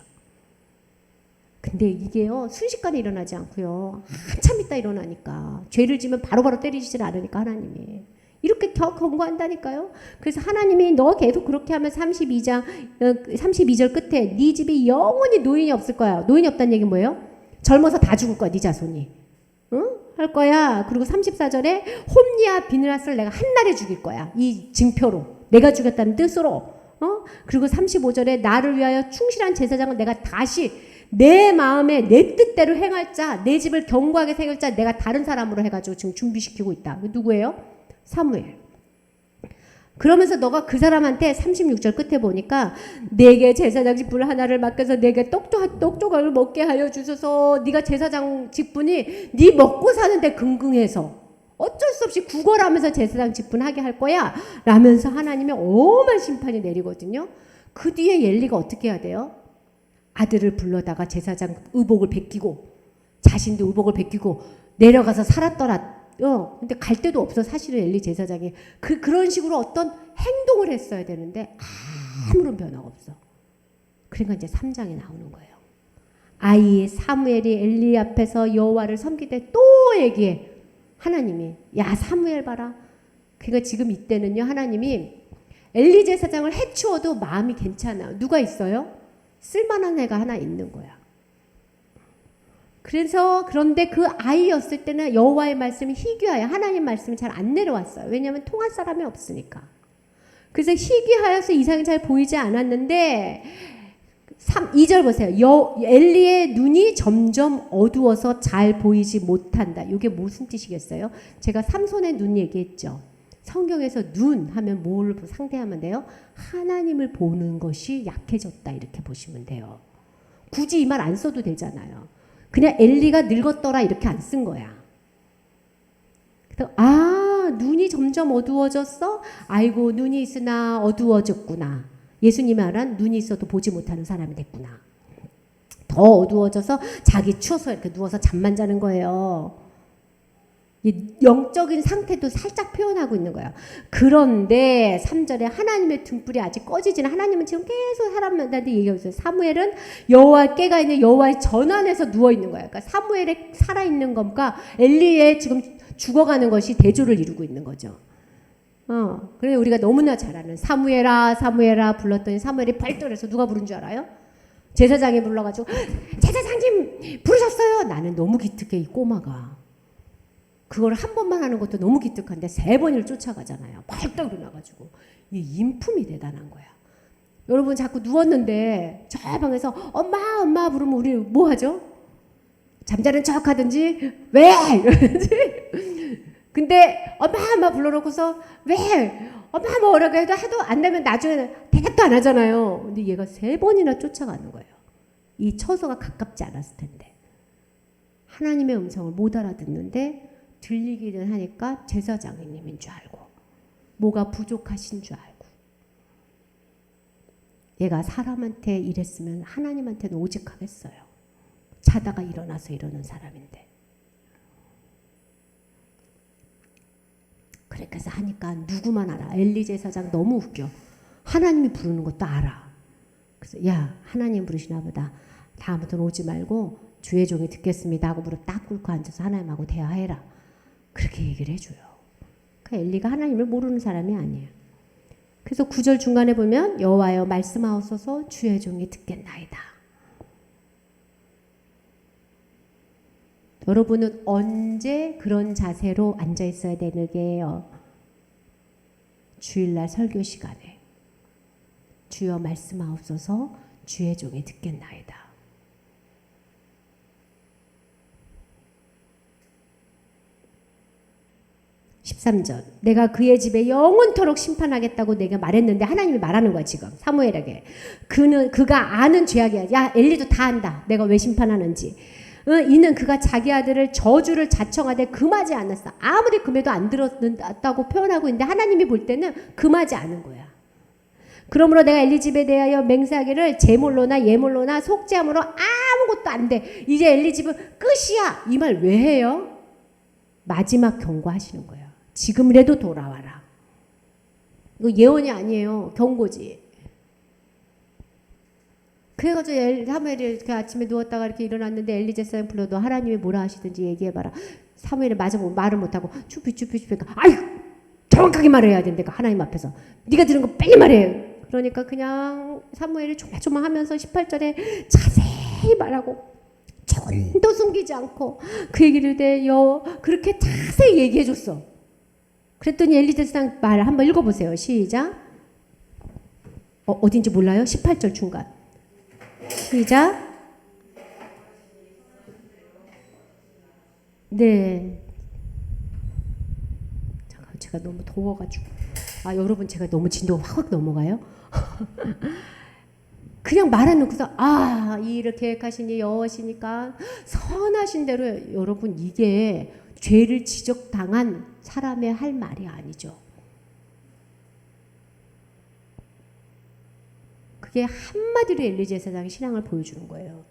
근데 이게요, 순식간에 일어나지 않고요, 한참 있다 일어나니까. 죄를 지면 바로바로 때리시질 않으니까 하나님이 이렇게 경고한다니까요. 그래서 하나님이 너 계속 그렇게 하면 32절 끝에 네 집이 영원히 노인이 없을 거야. 노인이 없다는 얘기는 뭐예요? 젊어서 다 죽을 거야, 네 자손이. 응? 할 거야. 그리고 34절에 홈리아 비느하스를 내가 한날에 죽일 거야. 이 징표로. 내가 죽였다는 뜻으로. 그리고 35절에 나를 위하여 충실한 제사장을 내가 다시 내 마음에 내 뜻대로 행할 자, 내 집을 견고하게 세울 자 내가 다른 사람으로 해가지고 지금 준비시키고 있다. 누구예요? 사무엘. 그러면서 너가 그 사람한테 36절 끝에 보니까 내게 제사장 직분을 하나를 맡겨서 내게 떡조각을 먹게 하여 주소서. 네가 제사장 직분이 네 먹고 사는데 긍긍해서 어쩔 수 없이 구걸하면서 제사장 직분하게 할 거야 라면서 하나님의 엄한 심판이 내리거든요. 그 뒤에 엘리가 어떻게 해야 돼요? 아들을 불러다가 제사장 의복을 베끼고 자신도 의복을 베끼고 내려가서 살았더라. 근데 갈 데도 없어. 사실은 엘리 제사장이 그런 식으로 어떤 행동을 했어야 되는데 아무런 변화가 없어. 그러니까 이제 3장에 나오는 거예요. 아이 사무엘이 엘리 앞에서 여호와를 섬기되 또 얘기해. 하나님이 야 사무엘 봐라. 그러니까 지금 이때는요 하나님이 엘리 제사장을 해치워도 마음이 괜찮아. 누가 있어요? 쓸만한 애가 하나 있는 거야. 그런데 그 아이였을 때는 여호와의 말씀이 희귀하여 하나님 말씀이 잘 안 내려왔어요. 왜냐하면 통할 사람이 없으니까. 그래서 희귀하여서 이상이 잘 보이지 않았는데 2절 보세요. 엘리의 눈이 점점 어두워서 잘 보이지 못한다. 이게 무슨 뜻이겠어요? 제가 삼손의 눈 얘기했죠. 성경에서 눈 하면 뭘 상대하면 돼요? 하나님을 보는 것이 약해졌다 이렇게 보시면 돼요. 굳이 이 말 안 써도 되잖아요. 그냥 엘리가 늙었더라 이렇게 안 쓴 거야. 그래서 눈이 점점 어두워졌어? 아이고 눈이 있으나 어두워졌구나. 예수님이 말한 눈이 있어도 보지 못하는 사람이 됐구나. 더 어두워져서 자기 추워서 이렇게 누워서 잠만 자는 거예요. 영적인 상태도 살짝 표현하고 있는 거예요. 그런데 3절에 하나님의 등불이 아직 꺼지지는 하나님은 지금 계속 사람들한테 얘기하고 있어요. 사무엘은 여호와께가 있는 여호와의 전환에서 누워있는 거예요. 그러니까 사무엘의 살아있는 것과 엘리의 지금 죽어가는 것이 대조를 이루고 있는 거죠. 그래 우리가 너무나 잘 아는 사무엘아 사무엘아 불렀더니 사무엘이 발동해서 누가 부른 줄 알아요? 제사장이 불러가지고 제사장님 부르셨어요. 나는 너무 기특해 이 꼬마가. 그걸 한 번만 하는 것도 너무 기특한데 3번을 쫓아가잖아요. 발떡 일어나가지고. 이 인품이 대단한 거야. 여러분 자꾸 누웠는데 저 방에서 엄마 부르면 우리 뭐 하죠? 잠자는 척 하든지 왜? 이러든지. 근데 엄마 불러놓고서 왜? 엄마 뭐라고 해도 안 되면 나중에 대답도 안 하잖아요. 근데 얘가 3번이나 쫓아가는 거예요. 이 처소가 가깝지 않았을 텐데. 하나님의 음성을 못 알아듣는데 들리기는 하니까 제사장님인 줄 알고 뭐가 부족하신 줄 알고 얘가 사람한테 이랬으면 하나님한테는 오직 하겠어요. 자다가 일어나서 이러는 사람인데 그래서 하니까 누구만 알아. 엘리 제사장 너무 웃겨. 하나님이 부르는 것도 알아. 그래서 야 하나님 부르시나 보다. 다음부터는 오지 말고 주의 종이 듣겠습니다 하고 무릎 딱 꿇고 앉아서 하나님하고 대화해라. 그렇게 얘기를 해줘요. 그러니까 엘리가 하나님을 모르는 사람이 아니에요. 그래서 9절 중간에 보면 여호와여 말씀하옵소서 주의 종이 듣겠나이다. 여러분은 언제 그런 자세로 앉아 있어야 되는 게요? 주일날 설교 시간에 주여 말씀하옵소서 주의 종이 듣겠나이다. 13절 내가 그의 집에 영원토록 심판하겠다고 내가 말했는데 하나님이 말하는 거야 지금 사무엘에게. 그가 아는 죄악이야. 야 엘리도 다 안다. 내가 왜 심판하는지. 이는 그가 자기 아들을 저주를 자청하되 금하지 않았어. 아무리 금해도 안 들었다고 표현하고 있는데 하나님이 볼 때는 금하지 않은 거야. 그러므로 내가 엘리 집에 대하여 맹세하기를 제물로나 예물로나 속죄함으로 아무것도 안 돼. 이제 엘리 집은 끝이야. 이 말 왜 해요? 마지막 경고하시는 거예요. 지금이라도 돌아와라. 이거 예언이 아니에요. 경고지. 그래가지고 사무엘이 그 아침에 누웠다가 이렇게 일어났는데 엘리 제사장 불러도 하나님이 뭐라 하시든지 얘기해봐라. 사무엘이 말을 못하고 쭈삐 아이 정확하게 말해야 된다니까 하나님 앞에서. 네가 들은 거 빨리 말해. 그러니까 그냥 사무엘이 조마조마하면서 18절에 자세히 말하고 조금도 숨기지 않고 그 얘기를 그렇게 자세히 얘기해줬어. 그랬더니 엘리 제사장 말 한번 읽어보세요. 시작. 어딘지 몰라요? 18절 중간. 시작. 네. 잠깐 제가 너무 더워가지고. 아 여러분 제가 너무 진도가 확 넘어가요? 그냥 말해놓고서 이를 계획하시니 여호와시니까 선하신 대로 여러분 이게 죄를 지적당한 사람의 할 말이 아니죠. 그게 한마디로 엘리 제사장의 신앙을 보여주는 거예요.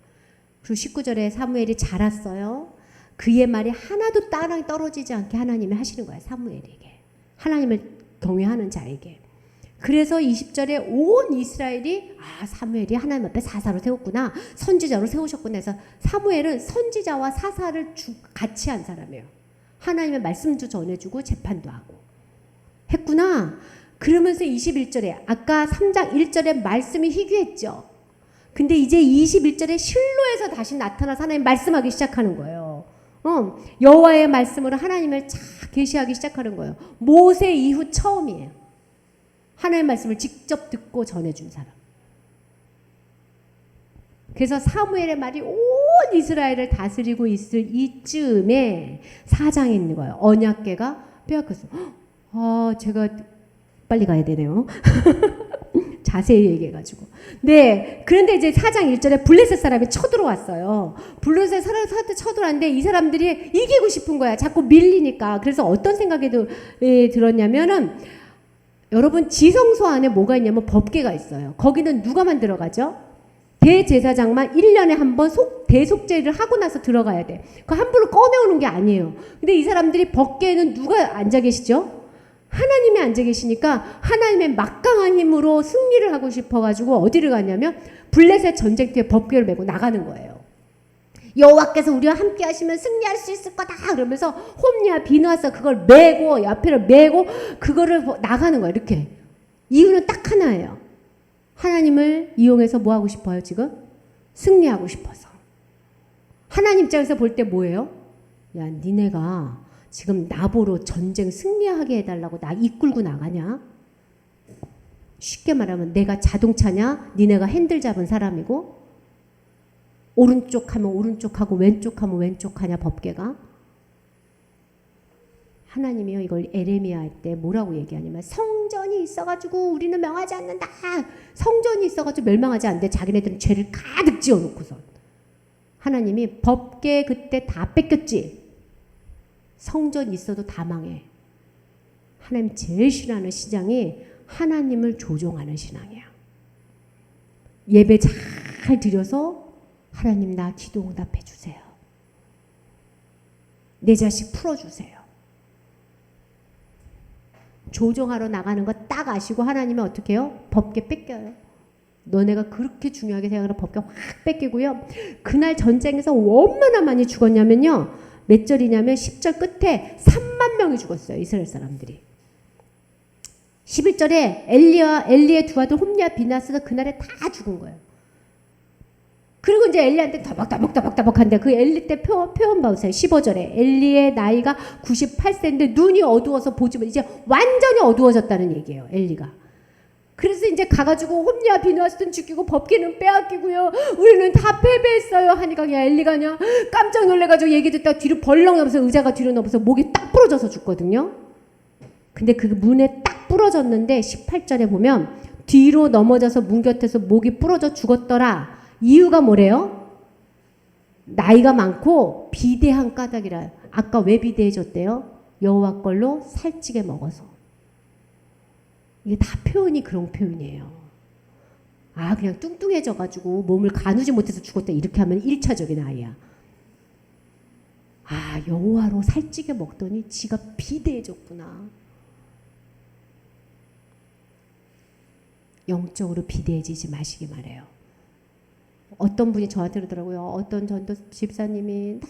그리고 19절에 사무엘이 자랐어요. 그의 말이 하나도 땅에 떨어지지 않게 하나님이 하시는 거예요. 사무엘에게. 하나님을 경외하는 자에게. 그래서 20절에 온 이스라엘이 사무엘이 하나님 앞에 사사로 세웠구나. 선지자로 세우셨구나 해서 사무엘은 선지자와 사사를 같이 한 사람이에요. 하나님의 말씀도 전해주고 재판도 하고 했구나. 그러면서 21절에 아까 3장 1절에 말씀이 희귀했죠. 근데 이제 21절에 실로에서 다시 나타나서 하나님 말씀하기 시작하는 거예요. 여호와의 말씀으로 하나님을 계시하기 시작하는 거예요. 모세 이후 처음이에요. 하나님의 말씀을 직접 듣고 전해준 사람. 그래서 사무엘의 말이 온 이스라엘을 다스리고 있을 이쯤에 사장이 있는 거예요. 언약궤가 빼앗겼어. 제가 빨리 가야 되네요. 자세히 얘기해가지고. 네. 그런데 이제 4장 1절에 블레셋 사람이 쳐들어왔어요. 블레셋 사람이 쳐들어왔는데 이 사람들이 이기고 싶은 거야. 자꾸 밀리니까. 그래서 어떤 생각이 들었냐면은 여러분 지성소 안에 뭐가 있냐면 법궤가 있어요. 거기는 누가만 들어가죠? 대제사장만 1년에 한 번 대속죄를 하고 나서 들어가야 돼. 그 함부로 꺼내오는 게 아니에요. 근데 이 사람들이 법궤에는 누가 앉아 계시죠? 하나님이 앉아 계시니까 하나님의 막강한 힘으로 승리를 하고 싶어가지고 어디를 가냐면 블레셋 전쟁터에 법궤를 메고 나가는 거예요. 여호와께서 우리와 함께 하시면 승리할 수 있을 거다 그러면서 홈리와 비누아서 그걸 메고 옆에를 메고 그거를 나가는 거예요. 이렇게. 이유는 딱 하나예요. 하나님을 이용해서 뭐 하고 싶어요 지금? 승리하고 싶어서. 하나님 입장에서 볼 때 뭐예요? 야 니네가 지금 나보러 전쟁 승리하게 해달라고 나 이끌고 나가냐? 쉽게 말하면 내가 자동차냐? 니네가 핸들 잡은 사람이고 오른쪽 하면 오른쪽하고 왼쪽 하면 왼쪽하냐 법궤가? 하나님이요 이걸 에레미야 할 때 뭐라고 얘기하냐면 성전이 있어가지고 우리는 명하지 않는다. 성전이 있어가지고 멸망하지 않는데 자기네들은 죄를 가득 지어놓고서 하나님이 법궤 그때 다 뺏겼지. 성전 있어도 다 망해. 하나님 제일 싫어하는 신앙이 하나님을 조종하는 신앙이야. 예배 잘 드려서 하나님 나 기도 응답해 주세요. 내 자식 풀어주세요. 조종하러 나가는 거 딱 아시고 하나님은 어떻게 해요? 법궤 뺏겨요. 너네가 그렇게 중요하게 생각하는 법궤 확 뺏기고요. 그날 전쟁에서 얼마나 많이 죽었냐면요. 몇 절이냐면 10절 끝에 3만 명이 죽었어요. 이스라엘 사람들이. 11절에 엘리의 두 아들 홈리와 비나스가 그날에 다 죽은 거예요. 그리고 이제 엘리한테 더벅더벅한데 그 엘리 때 표현 봐보세요. 15절에 엘리의 나이가 98세인데 눈이 어두워서 보지 못 이제 완전히 어두워졌다는 얘기예요. 엘리가. 그래서 이제 가가지고 홈리와 비누아스는 죽이고 법궤는 빼앗기고요. 우리는 다 패배했어요. 하니까 그냥 엘리가 그냥 깜짝 놀래가지고 얘기 듣다가 뒤로 벌렁 넘어서 의자가 뒤로 넘어서 목이 딱 부러져서 죽거든요. 근데 그 문에 딱 부러졌는데 18절에 보면 뒤로 넘어져서 문 곁에서 목이 부러져 죽었더라. 이유가 뭐래요? 나이가 많고 비대한 까닭이라. 아까 왜 비대해졌대요? 여호와 걸로 살찌게 먹어서. 이게 다 표현이 그런 표현이에요. 그냥 뚱뚱해져가지고 몸을 가누지 못해서 죽었다 이렇게 하면 1차적인 아이야. 여호와로 살찌게 먹더니 지가 비대해졌구나. 영적으로 비대해지지 마시기 바래요. 어떤 분이 저한테 그러더라고요. 어떤 전도 집사님이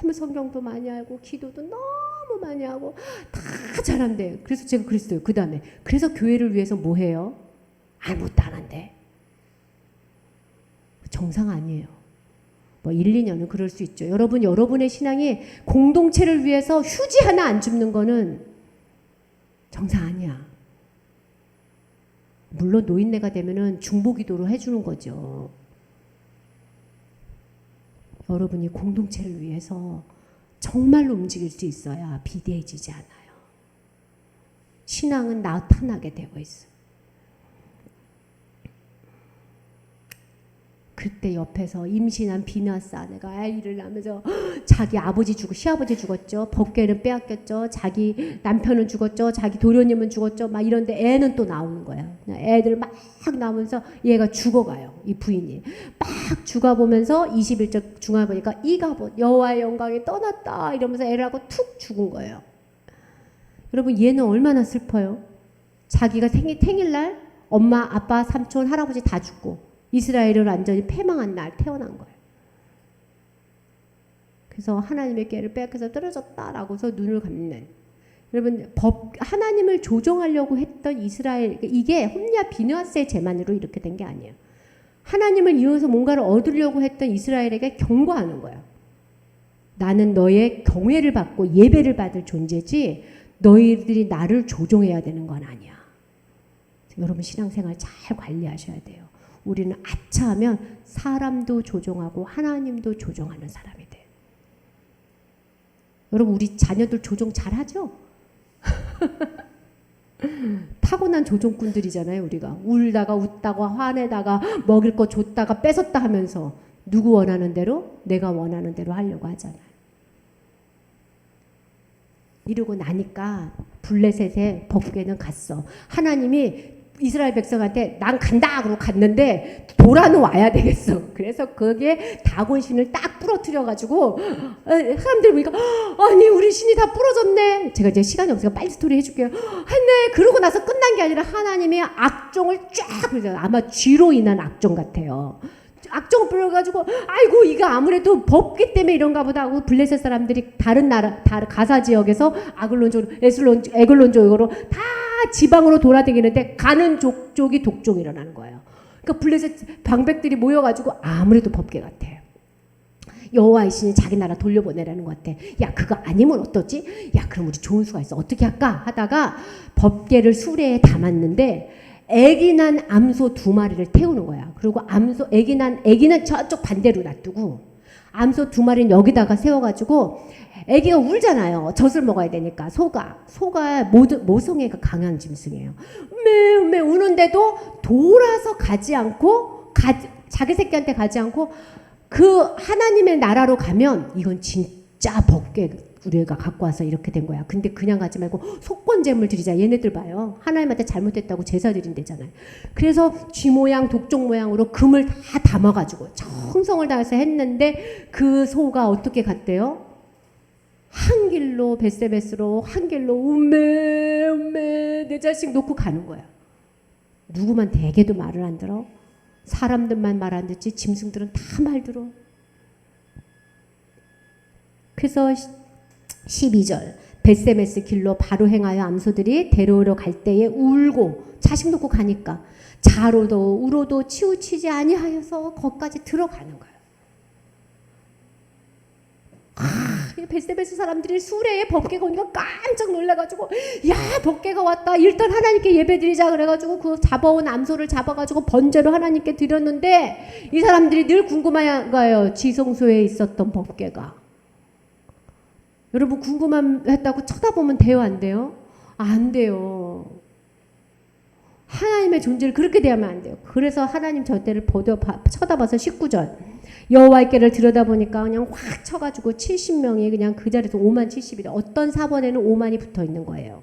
너무 성경도 많이 알고 기도도 너무 많이 하고 다 잘한대. 그래서 제가 그랬어요. 그 다음에 그래서 교회를 위해서 뭐 해요? 아무것도 안 한대. 정상 아니에요. 뭐 1, 2년은 그럴 수 있죠. 여러분의 신앙이 공동체를 위해서 휴지 하나 안 줍는 거는 정상 아니야. 물론 노인네가 되면은 중보기도로 해주는 거죠. 여러분이 공동체를 위해서 정말로 움직일 수 있어야 비대해지지 않아요. 신앙은 나타나게 되고 있어요. 그때 옆에서 임신한 비나스 아내가 아이를 낳으면서 자기 아버지 죽고 시아버지 죽었죠. 법궤는 빼앗겼죠. 자기 남편은 죽었죠. 자기 도련님은 죽었죠. 막 이런데 애는 또 나오는 거예요. 애들 막 나오면서 얘가 죽어가요. 이 부인이 막 죽어보면서 21절 중간에 보니까 이가봇 여호와의 영광이 떠났다 이러면서 애를 하고 툭 죽은 거예요. 여러분 얘는 얼마나 슬퍼요. 자기가 생일날 엄마 아빠 삼촌 할아버지 다 죽고 이스라엘을 완전히 패망한 날 태어난 거예요. 그래서 하나님의 궤를 빼앗겨서 떨어졌다라고서 눈을 감는. 여러분 하나님을 조종하려고 했던 이스라엘 이게 홈리아 비느하스의 재만으로 이렇게 된 게 아니에요. 하나님을 이용해서 뭔가를 얻으려고 했던 이스라엘에게 경고하는 거예요. 나는 너의 경외를 받고 예배를 받을 존재지 너희들이 나를 조종해야 되는 건 아니야. 여러분 신앙생활 잘 관리하셔야 돼요. 우리는 아차하면 사람도 조종하고 하나님도 조종하는 사람이 돼요. 여러분 우리 자녀들 조종 잘하죠? 타고난 조종꾼들이잖아요. 우리가 울다가 웃다가 화내다가 먹일 거 줬다가 뺏었다 하면서 누구 원하는 대로 내가 원하는 대로 하려고 하잖아요. 이러고 나니까 블레셋의 법궤는 갔어. 하나님이 이스라엘 백성한테 난 간다 그러고 갔는데 돌아는 와야 되겠어. 그래서 거기에 다곤신을 딱 부러뜨려가지고 사람들이 보니까 아니 우리 신이 다 부러졌네. 제가 이제 시간이 없으니까 빨리 스토리 해줄게요. 했네. 그러고 나서 끝난 게 아니라 하나님이 악종을 쫙 그러잖아요. 아마 쥐로 인한 악종 같아요. 악종을 불러가지고 아이고 이거 아무래도 법기 때문에 이런가 보다 하고 블레셋 사람들이 다른 가사 지역에서 에글론 쪽으로 다 지방으로 돌아다니는데 가는 족족이 독종이 일어나는 거예요. 그러니까 블레셋 방백들이 모여가지고 아무래도 법궤 같아요. 여호와의 신이 자기 나라 돌려보내라는 것 같아. 야 그거 아니면 어떠지? 야 그럼 우리 좋은 수가 있어. 어떻게 할까? 하다가 법궤를 수레에 담았는데 애기 난 암소 2마리를 태우는 거야. 그리고 애기는 저쪽 반대로 놔두고 암소 2마리는 여기다가 세워가지고 애기가 울잖아요. 젖을 먹어야 되니까 소가 모성애가 강한 짐승이에요. 매 우는데도 돌아서 가지 않고 자기 새끼한테 가지 않고 그 하나님의 나라로 가면 이건 진짜 법궤 우리가 갖고 와서 이렇게 된 거야. 근데 그냥 가지 말고 속건제물 드리자. 얘네들 봐요. 하나님한테 잘못했다고 제사 드린대잖아요. 그래서 쥐 모양 독종 모양으로 금을 다 담아가지고 정성을 다해서 했는데 그 소가 어떻게 갔대요? 한 길로 벳세베스로 한 길로 음메 내 자식 놓고 가는 거야. 누구만 대개도 말을 안 들어. 사람들만 말 안 듣지 짐승들은 다 말 들어. 그래서 12절 벳세메스 길로 바로 행하여 암소들이 데려오러 갈 때에 울고 자식 놓고 가니까 자로도 우로도 치우치지 아니하여서 거기까지 들어가는 거야. 벳세베스 사람들이 수레에 법궤가 오니까 깜짝 놀라가지고 야 법궤가 왔다. 일단 하나님께 예배드리자 그래가지고 그 잡아온 암소를 잡아가지고 번제로 하나님께 드렸는데 이 사람들이 늘 궁금한 거예요. 지성소에 있었던 법궤가. 여러분 궁금했다고 쳐다보면 돼요 안 돼요? 안 돼요. 하나님의 존재를 그렇게 대하면 안 돼요. 그래서 하나님 저때를 쳐다봐서 19절 여호와의 궤를 들여다보니까 그냥 확 쳐가지고 70명이 그냥 그 자리에서 5만 70이래. 어떤 사번에는 5만이 붙어있는 거예요.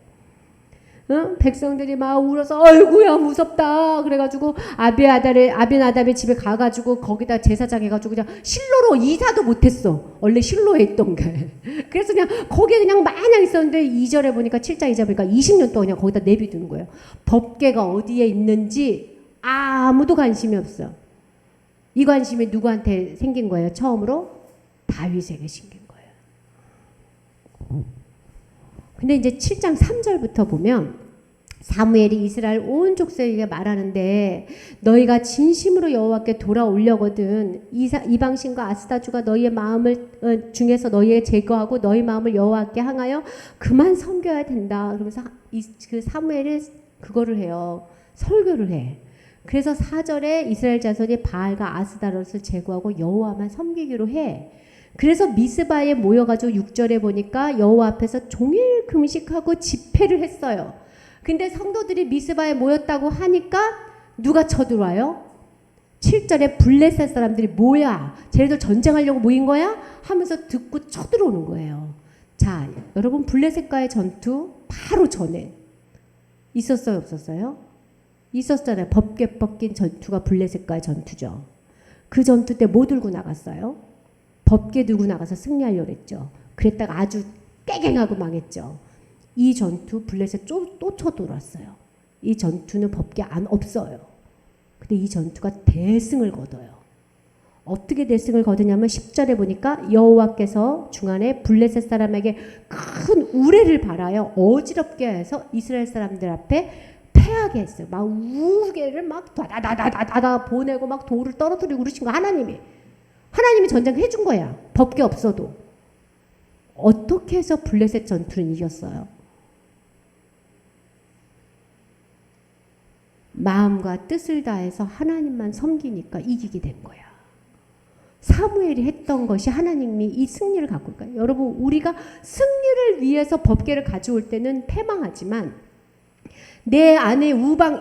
응? 백성들이 막 울어서 아이고야 무섭다 그래가지고 아비나답의 집에 가가지고 거기다 제사장 해가지고 그냥 실로로 이사도 못했어. 원래 실로에 있던 게. 그래서 그냥 거기에 그냥 마냥 있었는데 2절에 보니까 7장 2절 보니까 20년 동안 그냥 거기다 내비두는 거예요. 법궤가 어디에 있는지 아무도 관심이 없어. 이 관심이 누구한테 생긴 거예요? 처음으로 다윗에게 생긴 거예요. 근데 이제 7장 3절부터 보면 사무엘이 이스라엘 온 족속에게 말하는데 너희가 진심으로 여호와께 돌아오려거든 이방신과 아스타주가 너희의 마음을 중에서 너희의 제거하고 너희 마음을 여호와께 향하여 그만 섬겨야 된다. 그러면서 그 사무엘이 그거를 해요. 설교를 해. 그래서 4절에 이스라엘 자손이 바알과 아스다롯을 제거하고 여호와만 섬기기로 해. 그래서 미스바에 모여가지고 6절에 보니까 여호와 앞에서 종일 금식하고 집회를 했어요. 근데 성도들이 미스바에 모였다고 하니까 누가 쳐들어와요? 7절에 블레셋 사람들이 뭐야? 쟤네들 전쟁하려고 모인 거야? 하면서 듣고 쳐들어오는 거예요. 자, 여러분 블레셋과의 전투 바로 전에 있었어요? 없었어요? 있었잖아요. 법궤 벗긴 전투가 블레셋과의 전투죠. 그 전투 때 뭐 들고 나갔어요? 법궤 들고 나가서 승리하려고 했죠. 그랬다가 아주 깨갱하고 망했죠. 이 전투 블레셋 또 쳐들어왔어요. 이 전투는 법궤 안 없어요. 근데 이 전투가 대승을 거둬요. 어떻게 대승을 거두냐면 10절에 보니까 여호와께서 중간에 블레셋 사람에게 큰 우레를 발하여 어지럽게 해서 이스라엘 사람들 앞에 패하게 했어요. 막 우레를 막 다다다다다다 보내고 막 돌을 떨어뜨리고 그러신 거 하나님이 전쟁 해준 거야. 법궤 없어도. 어떻게 해서 블레셋 전투는 이겼어요? 마음과 뜻을 다해서 하나님만 섬기니까 이기게 된 거야. 사무엘이 했던 것이 하나님이 이 승리를 갖고 올까요? 여러분, 우리가 승리를 위해서 법궤를 가져올 때는 패망하지만 내 안에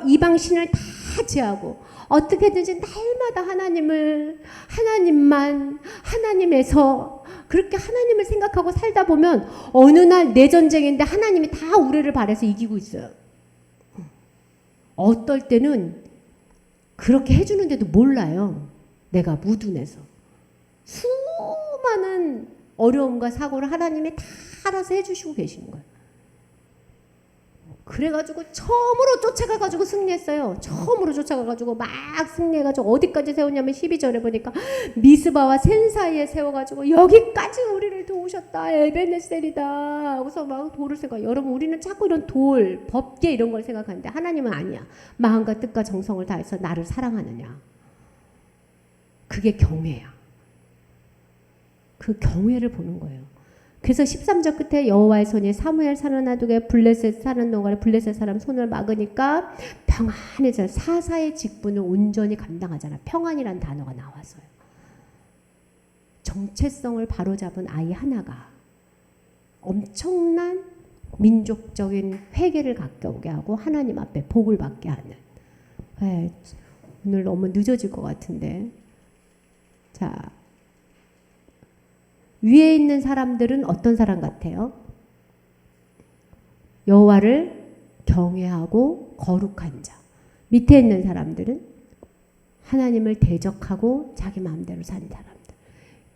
이방 신을 다 제하고 어떻게든지 날마다 하나님에서 그렇게 하나님을 생각하고 살다 보면 어느 날 내 전쟁인데 하나님이 다 우레를 발해서 이기고 있어요. 어떨 때는 그렇게 해주는데도 몰라요. 내가 무둔해서. 수많은 어려움과 사고를 하나님이 다 알아서 해주시고 계시는 거예요. 그래가지고 처음으로 쫓아가가지고 승리했어요. 처음으로 쫓아가가지고 막 승리해가지고 어디까지 세웠냐면 12절에 보니까 미스바와 센 사이에 세워가지고 여기까지 우리를 도우셨다. 에베네셀이다. 하고서 막 돌을 생각. 여러분, 우리는 자꾸 이런 돌, 법궤 이런 걸 생각하는데 하나님은 아니야. 마음과 뜻과 정성을 다해서 나를 사랑하느냐. 그게 경외야. 그 경외를 보는 거예요. 그래서 13절 끝에 여호와의 손이 사무엘 사는 나둑에 블레셋 사는 동안에 블레셋 사람 손을 막으니까 평안해져. 사사의 직분을 온전히 감당하잖아. 평안이란 단어가 나와서요. 정체성을 바로잡은 아이 하나가 엄청난 민족적인 회개를 가까우게 하고 하나님 앞에 복을 받게 하는. 오늘 너무 늦어질 것 같은데. 자, 위에 있는 사람들은 어떤 사람 같아요? 여호와를 경외하고 거룩한 자. 밑에 있는 사람들은 하나님을 대적하고 자기 마음대로 사는 사람들.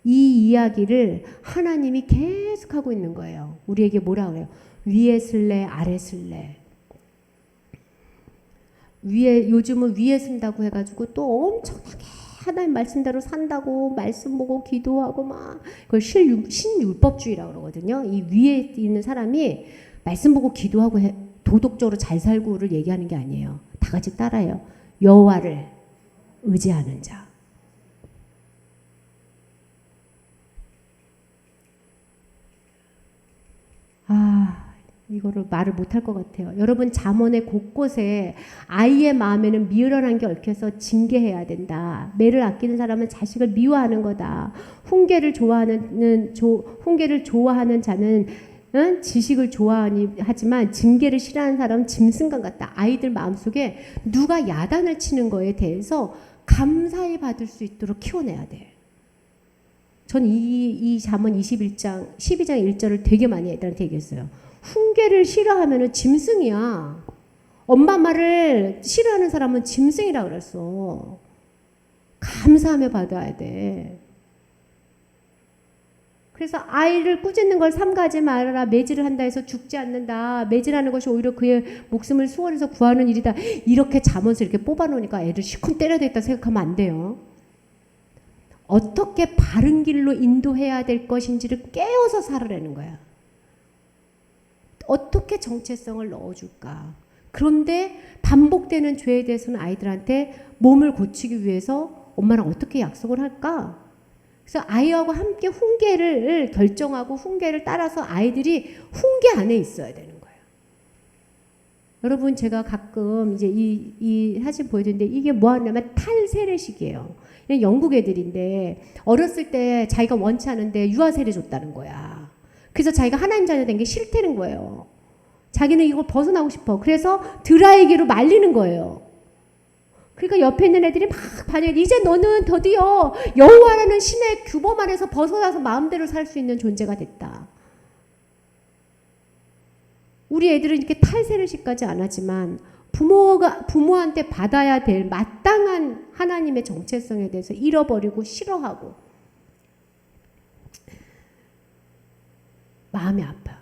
이 이야기를 하나님이 계속하고 있는 거예요. 우리에게 뭐라 그래요? 위에 쓸래 아래 쓸래. 요즘은 위에 쓴다고 해가지고 또 엄청나게 하나님 말씀대로 산다고 말씀 보고 기도하고 막 그걸 신율법주의라고 그러거든요. 이 위에 있는 사람이 말씀 보고 기도하고 도덕적으로 잘 살고를 얘기하는 게 아니에요. 다 같이 따라해요. 여호와를 의지하는 자. 이거를 말을 못할 것 같아요. 여러분, 잠언의 곳곳에 아이의 마음에는 미련한 게 얽혀서 징계해야 된다. 매를 아끼는 사람은 자식을 미워하는 거다. 훈계를 좋아하는 자는 지식을 좋아하지만 징계를 싫어하는 사람은 짐승과 같다. 아이들 마음속에 누가 야단을 치는 거에 대해서 감사히 받을 수 있도록 키워내야 돼. 전 이 잠언 12장 1절을 되게 많이 애들한테 얘기했어요. 훈계를 싫어하면 짐승이야. 엄마 말을 싫어하는 사람은 짐승이라 그랬어. 감사하며 받아야 돼. 그래서 아이를 꾸짖는 걸 삼가하지 말아라. 매질을 한다 해서 죽지 않는다. 매질하는 것이 오히려 그의 목숨을 수월해서 구하는 일이다. 이렇게 잠언을 이렇게 뽑아놓으니까 애들 시큰 때려야 되겠다 생각하면 안 돼요. 어떻게 바른 길로 인도해야 될 것인지를 깨워서 살으라는 거야. 어떻게 정체성을 넣어줄까. 그런데 반복되는 죄에 대해서는 아이들한테 몸을 고치기 위해서 엄마랑 어떻게 약속을 할까. 그래서 아이하고 함께 훈계를 결정하고 훈계를 따라서 아이들이 훈계 안에 있어야 되는 거예요. 여러분, 제가 가끔 이제 이 사진 보여드리는데 이게 뭐 하냐면 탈세례식이에요. 영국 애들인데 어렸을 때 자기가 원치 않은데 유아세례 줬다는 거야. 그래서 자기가 하나님 자녀 된 게 싫다는 거예요. 자기는 이걸 벗어나고 싶어. 그래서 드라이기로 말리는 거예요. 그러니까 옆에 있는 애들이 막 반응해. 이제 너는 드디어 여호와라는 신의 규범 안에서 벗어나서 마음대로 살 수 있는 존재가 됐다. 우리 애들은 이렇게 탈세례식까지 안 하지만 부모한테 받아야 될 마땅한 하나님의 정체성에 대해서 잃어버리고 싫어하고 마음이 아파.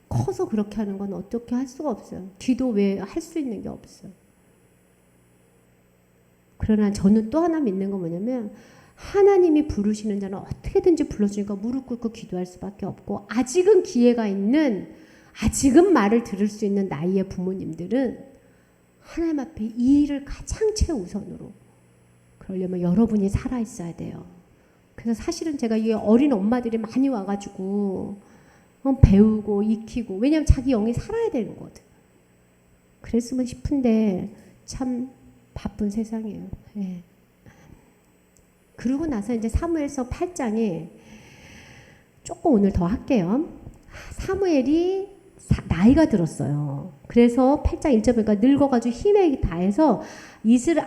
커서 그렇게 하는 건 어떻게 할 수가 없어요. 기도 외에 할 수 있는 게 없어요. 그러나 저는 또 하나 믿는 건 뭐냐면 하나님이 부르시는 자는 어떻게든지 불러주니까 무릎 꿇고 기도할 수밖에 없고 아직은 기회가 있는 아직은 말을 들을 수 있는 나이의 부모님들은 하나님 앞에 이 일을 가장 최우선으로 그러려면 여러분이 살아있어야 돼요. 그래서 사실은 제가 이 어린 엄마들이 많이 와가지고 배우고 익히고 왜냐하면 자기 영이 살아야 되는 거거든. 그랬으면 싶은데 참 바쁜 세상이에요. 예. 그러고 나서 이제 사무엘서 8장에 조금 오늘 더 할게요. 사무엘이 나이가 들었어요. 그래서 8장 1절 보니까 늙어가지고 힘에 다해서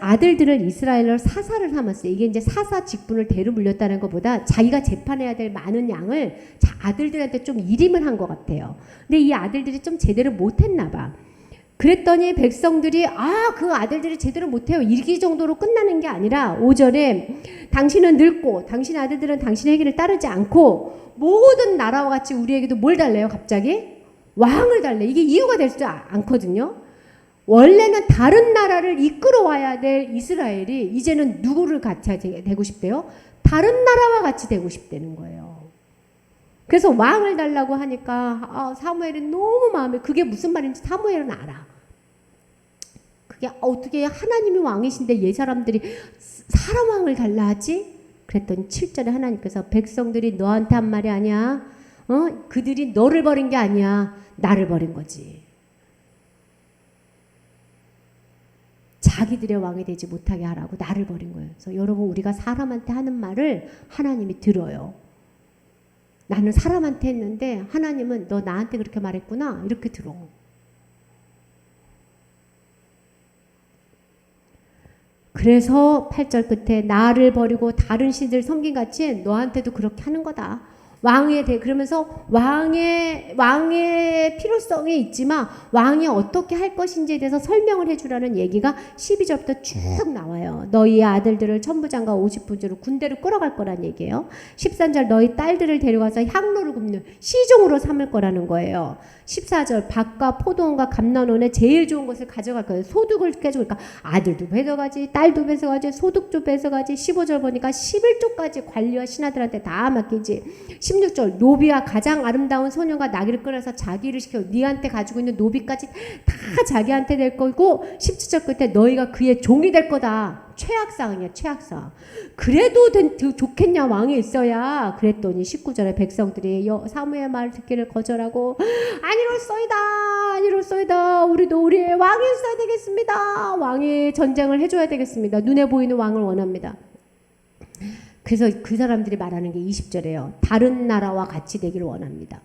아들들을 이스라엘로 사사를 삼았어요. 이게 이제 사사 직분을 대로 물렸다는 것보다 자기가 재판해야 될 많은 양을 아들들한테 좀 일임을 한 것 같아요. 근데 이 아들들이 좀 제대로 못했나 봐. 그랬더니 백성들이 그 아들들이 제대로 못해요. 이기 정도로 끝나는 게 아니라 5절에 당신은 늙고 당신의 아들들은 당신의 얘기를 따르지 않고 모든 나라와 같이 우리에게도 뭘 달래요 갑자기? 왕을 달래. 이게 이유가 될 수 않거든요. 원래는 다른 나라를 이끌어와야 될 이스라엘이 이제는 누구를 같이 되고 싶대요? 다른 나라와 같이 되고 싶다는 거예요. 그래서 왕을 달라고 하니까 사무엘이 너무 마음에 그게 무슨 말인지 사무엘은 알아. 그게 어떻게 하나님이 왕이신데 얘 사람들이 사람 왕을 달라 하지? 그랬더니 7절에 하나님께서 백성들이 너한테 한 말이 아니야. 그들이 너를 버린 게 아니야. 나를 버린 거지. 자기들의 왕이 되지 못하게 하라고 나를 버린 거예요. 그래서 여러분 우리가 사람한테 하는 말을 하나님이 들어요. 나는 사람한테 했는데 하나님은 너 나한테 그렇게 말했구나 이렇게 들어. 그래서 8절 끝에 나를 버리고 다른 신들 섬긴 같이 너한테도 그렇게 하는 거다. 그러면서 왕의 필요성이 있지만 왕이 어떻게 할 것인지에 대해서 설명을 해주라는 얘기가 12절부터 쭉 나와요. 너희 아들들을 천부장과 50분주로 군대를 끌어갈 거란 얘기예요. 13절 너희 딸들을 데려가서 향로를 굽는 시종으로 삼을 거라는 거예요. 14절 밭과 포도원과 감난원에 제일 좋은 것을 가져갈 거예요. 소득을 깨주니까 아들도 뺏어가지 딸도 뺏어가지 소득도 뺏어가지. 15절 보니까 11조까지 관리와 신하들한테 다 맡기지. 16절 노비와 가장 아름다운 소년과 나귀를 끌어서 자기를 시켜 네한테 가지고 있는 노비까지 다 자기한테 될 거고 17절 끝에 너희가 그의 종이 될 거다. 최악상이야 최악상. 그래도 좋겠냐 왕이 있어야. 그랬더니 19절에 백성들이 사무엘 말 듣기를 거절하고 아니로소이다 우리도 우리의 왕이 있어야 되겠습니다. 왕이 전쟁을 해줘야 되겠습니다. 눈에 보이는 왕을 원합니다. 그래서 그 사람들이 말하는 게 20절이에요. 다른 나라와 같이 되기를 원합니다.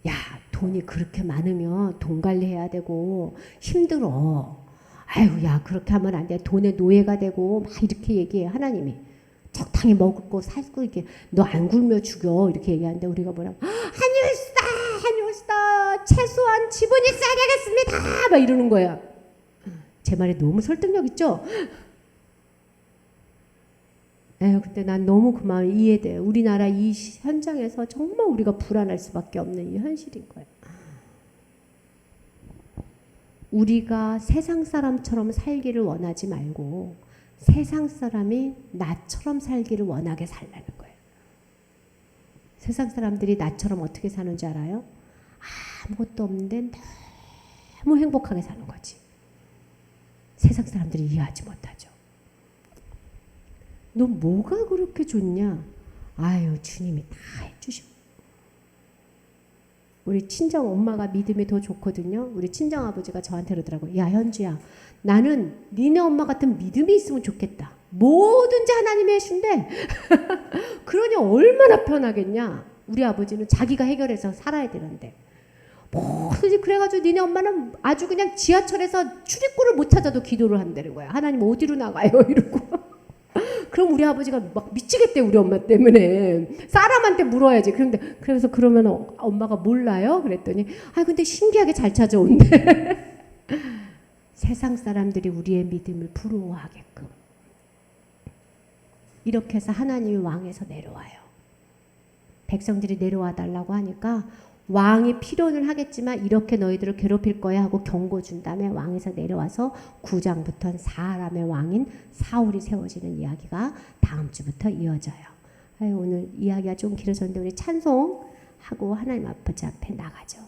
야, 돈이 그렇게 많으면 돈 관리해야 되고 힘들어. 아유, 야, 그렇게 하면 안 돼. 돈의 노예가 되고 막 이렇게 얘기해 하나님이. 적당히 먹고 살고 이렇게 너 안 굶며 죽여 이렇게 얘기하는데 우리가 뭐라고 아니었다 최소한 지분이 있어야 되겠습니다 막 이러는 거야. 제 말에 너무 설득력 있죠? 근데 난 너무 그 마음이 이해돼요. 우리나라 이 현장에서 정말 우리가 불안할 수밖에 없는 이 현실인 거예요. 우리가 세상 사람처럼 살기를 원하지 말고 세상 사람이 나처럼 살기를 원하게 살라는 거예요. 세상 사람들이 나처럼 어떻게 사는 줄 알아요? 아무것도 없는데 너무 행복하게 사는 거지. 세상 사람들이 이해하지 못하죠. 너 뭐가 그렇게 좋냐? 아유, 주님이 다 해주시고. 우리 친정 엄마가 믿음이 더 좋거든요. 우리 친정 아버지가 저한테 그러더라고요. 야 현주야, 나는 니네 엄마 같은 믿음이 있으면 좋겠다. 뭐든지 하나님이 해준대. 그러니 얼마나 편하겠냐. 우리 아버지는 자기가 해결해서 살아야 되는데 뭐든지. 그래가지고 니네 엄마는 아주 그냥 지하철에서 출입구를 못 찾아도 기도를 한다는 거야. 하나님 어디로 나가요? 이러고. 그럼 우리 아버지가 막 미치겠대. 우리 엄마 때문에 사람한테 물어야지. 그래서 그러면 엄마가 몰라요? 그랬더니 근데 신기하게 잘 찾아온대. 세상 사람들이 우리의 믿음을 부러워하게끔 이렇게 해서 하나님이 왕에서 내려와요. 백성들이 내려와 달라고 하니까 왕이 필요는 하겠지만 이렇게 너희들을 괴롭힐 거야 하고 경고 준 다음에 왕에서 내려와서 9장부터는 사람의 왕인 사울이 세워지는 이야기가 다음 주부터 이어져요. 오늘 이야기가 좀 길어졌는데 우리 찬송하고 하나님 아버지 앞에 나가죠.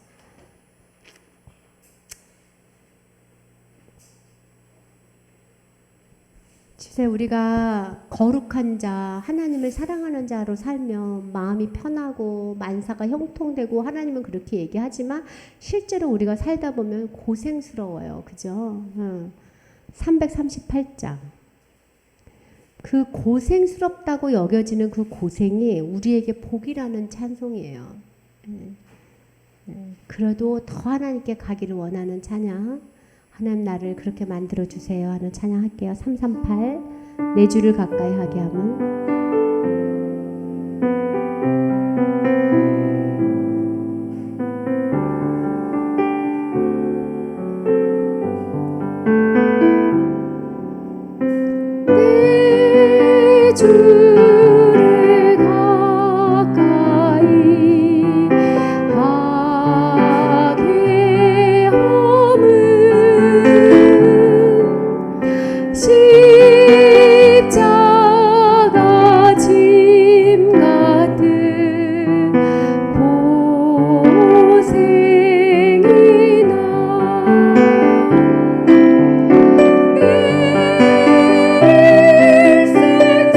주세요. 우리가 거룩한 자, 하나님을 사랑하는 자로 살면 마음이 편하고 만사가 형통되고 하나님은 그렇게 얘기하지만 실제로 우리가 살다 보면 고생스러워요. 그죠? 338장. 그 고생스럽다고 여겨지는 그 고생이 우리에게 복이라는 찬송이에요. 그래도 더 하나님께 가기를 원하는 찬양. 하나님 나를 그렇게 만들어주세요 하는 찬양할게요. 338 내 주를 가까이 하게 함은 내 주를 가까이 하게 함은 십자가 짐 같은 고생이나 일생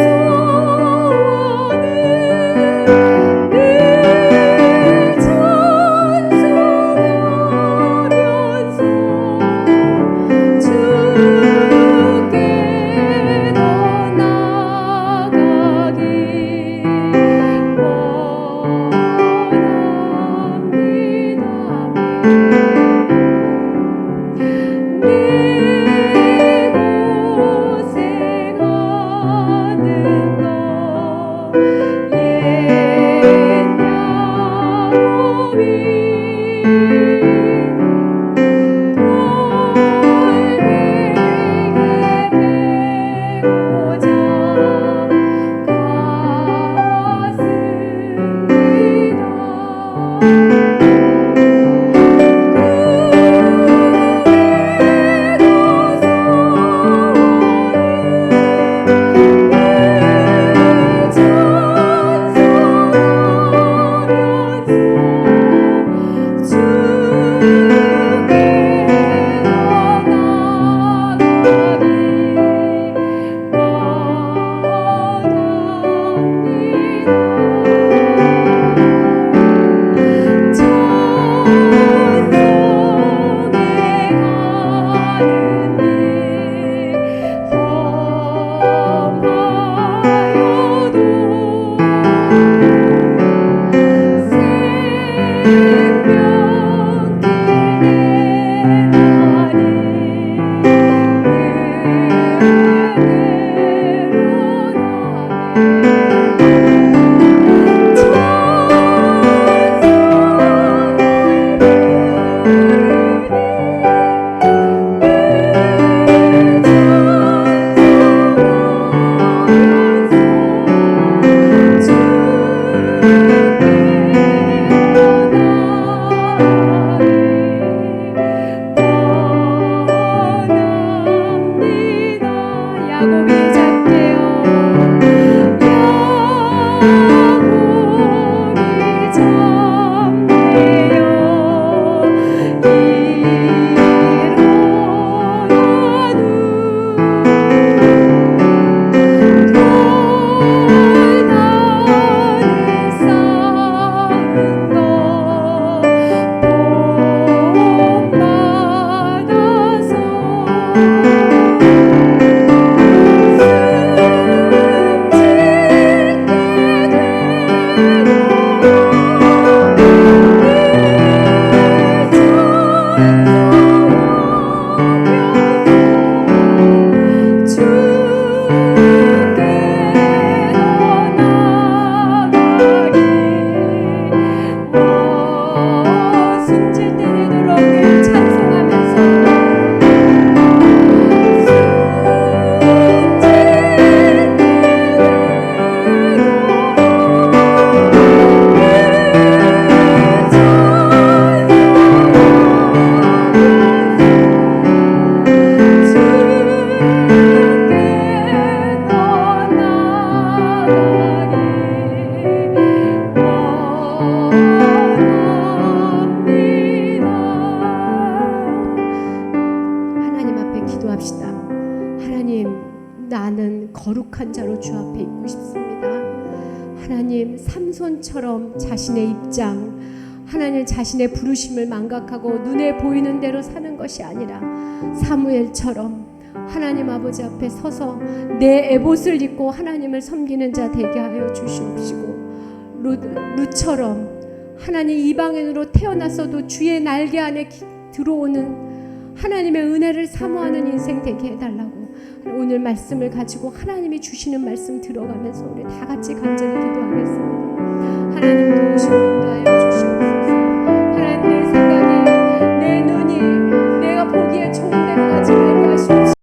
거룩한 자로 주 앞에 있고 싶습니다. 하나님, 삼손처럼 자신의 입장, 하나님 자신의 부르심을 망각하고 눈에 보이는 대로 사는 것이 아니라 사무엘처럼 하나님 아버지 앞에 서서 내 에봇을 입고 하나님을 섬기는 자 되게 하여 주시옵시고, 룻처럼 하나님 이방인으로 태어났어도 주의 날개 안에 들어오는 하나님의 은혜를 사모하는 인생 되게 해달라고 오늘 말씀을 가지고 하나님이 주시는 말씀 들어가면서 우리 다 같이 간절히 기도하겠습니다. 하나님 도우십니다.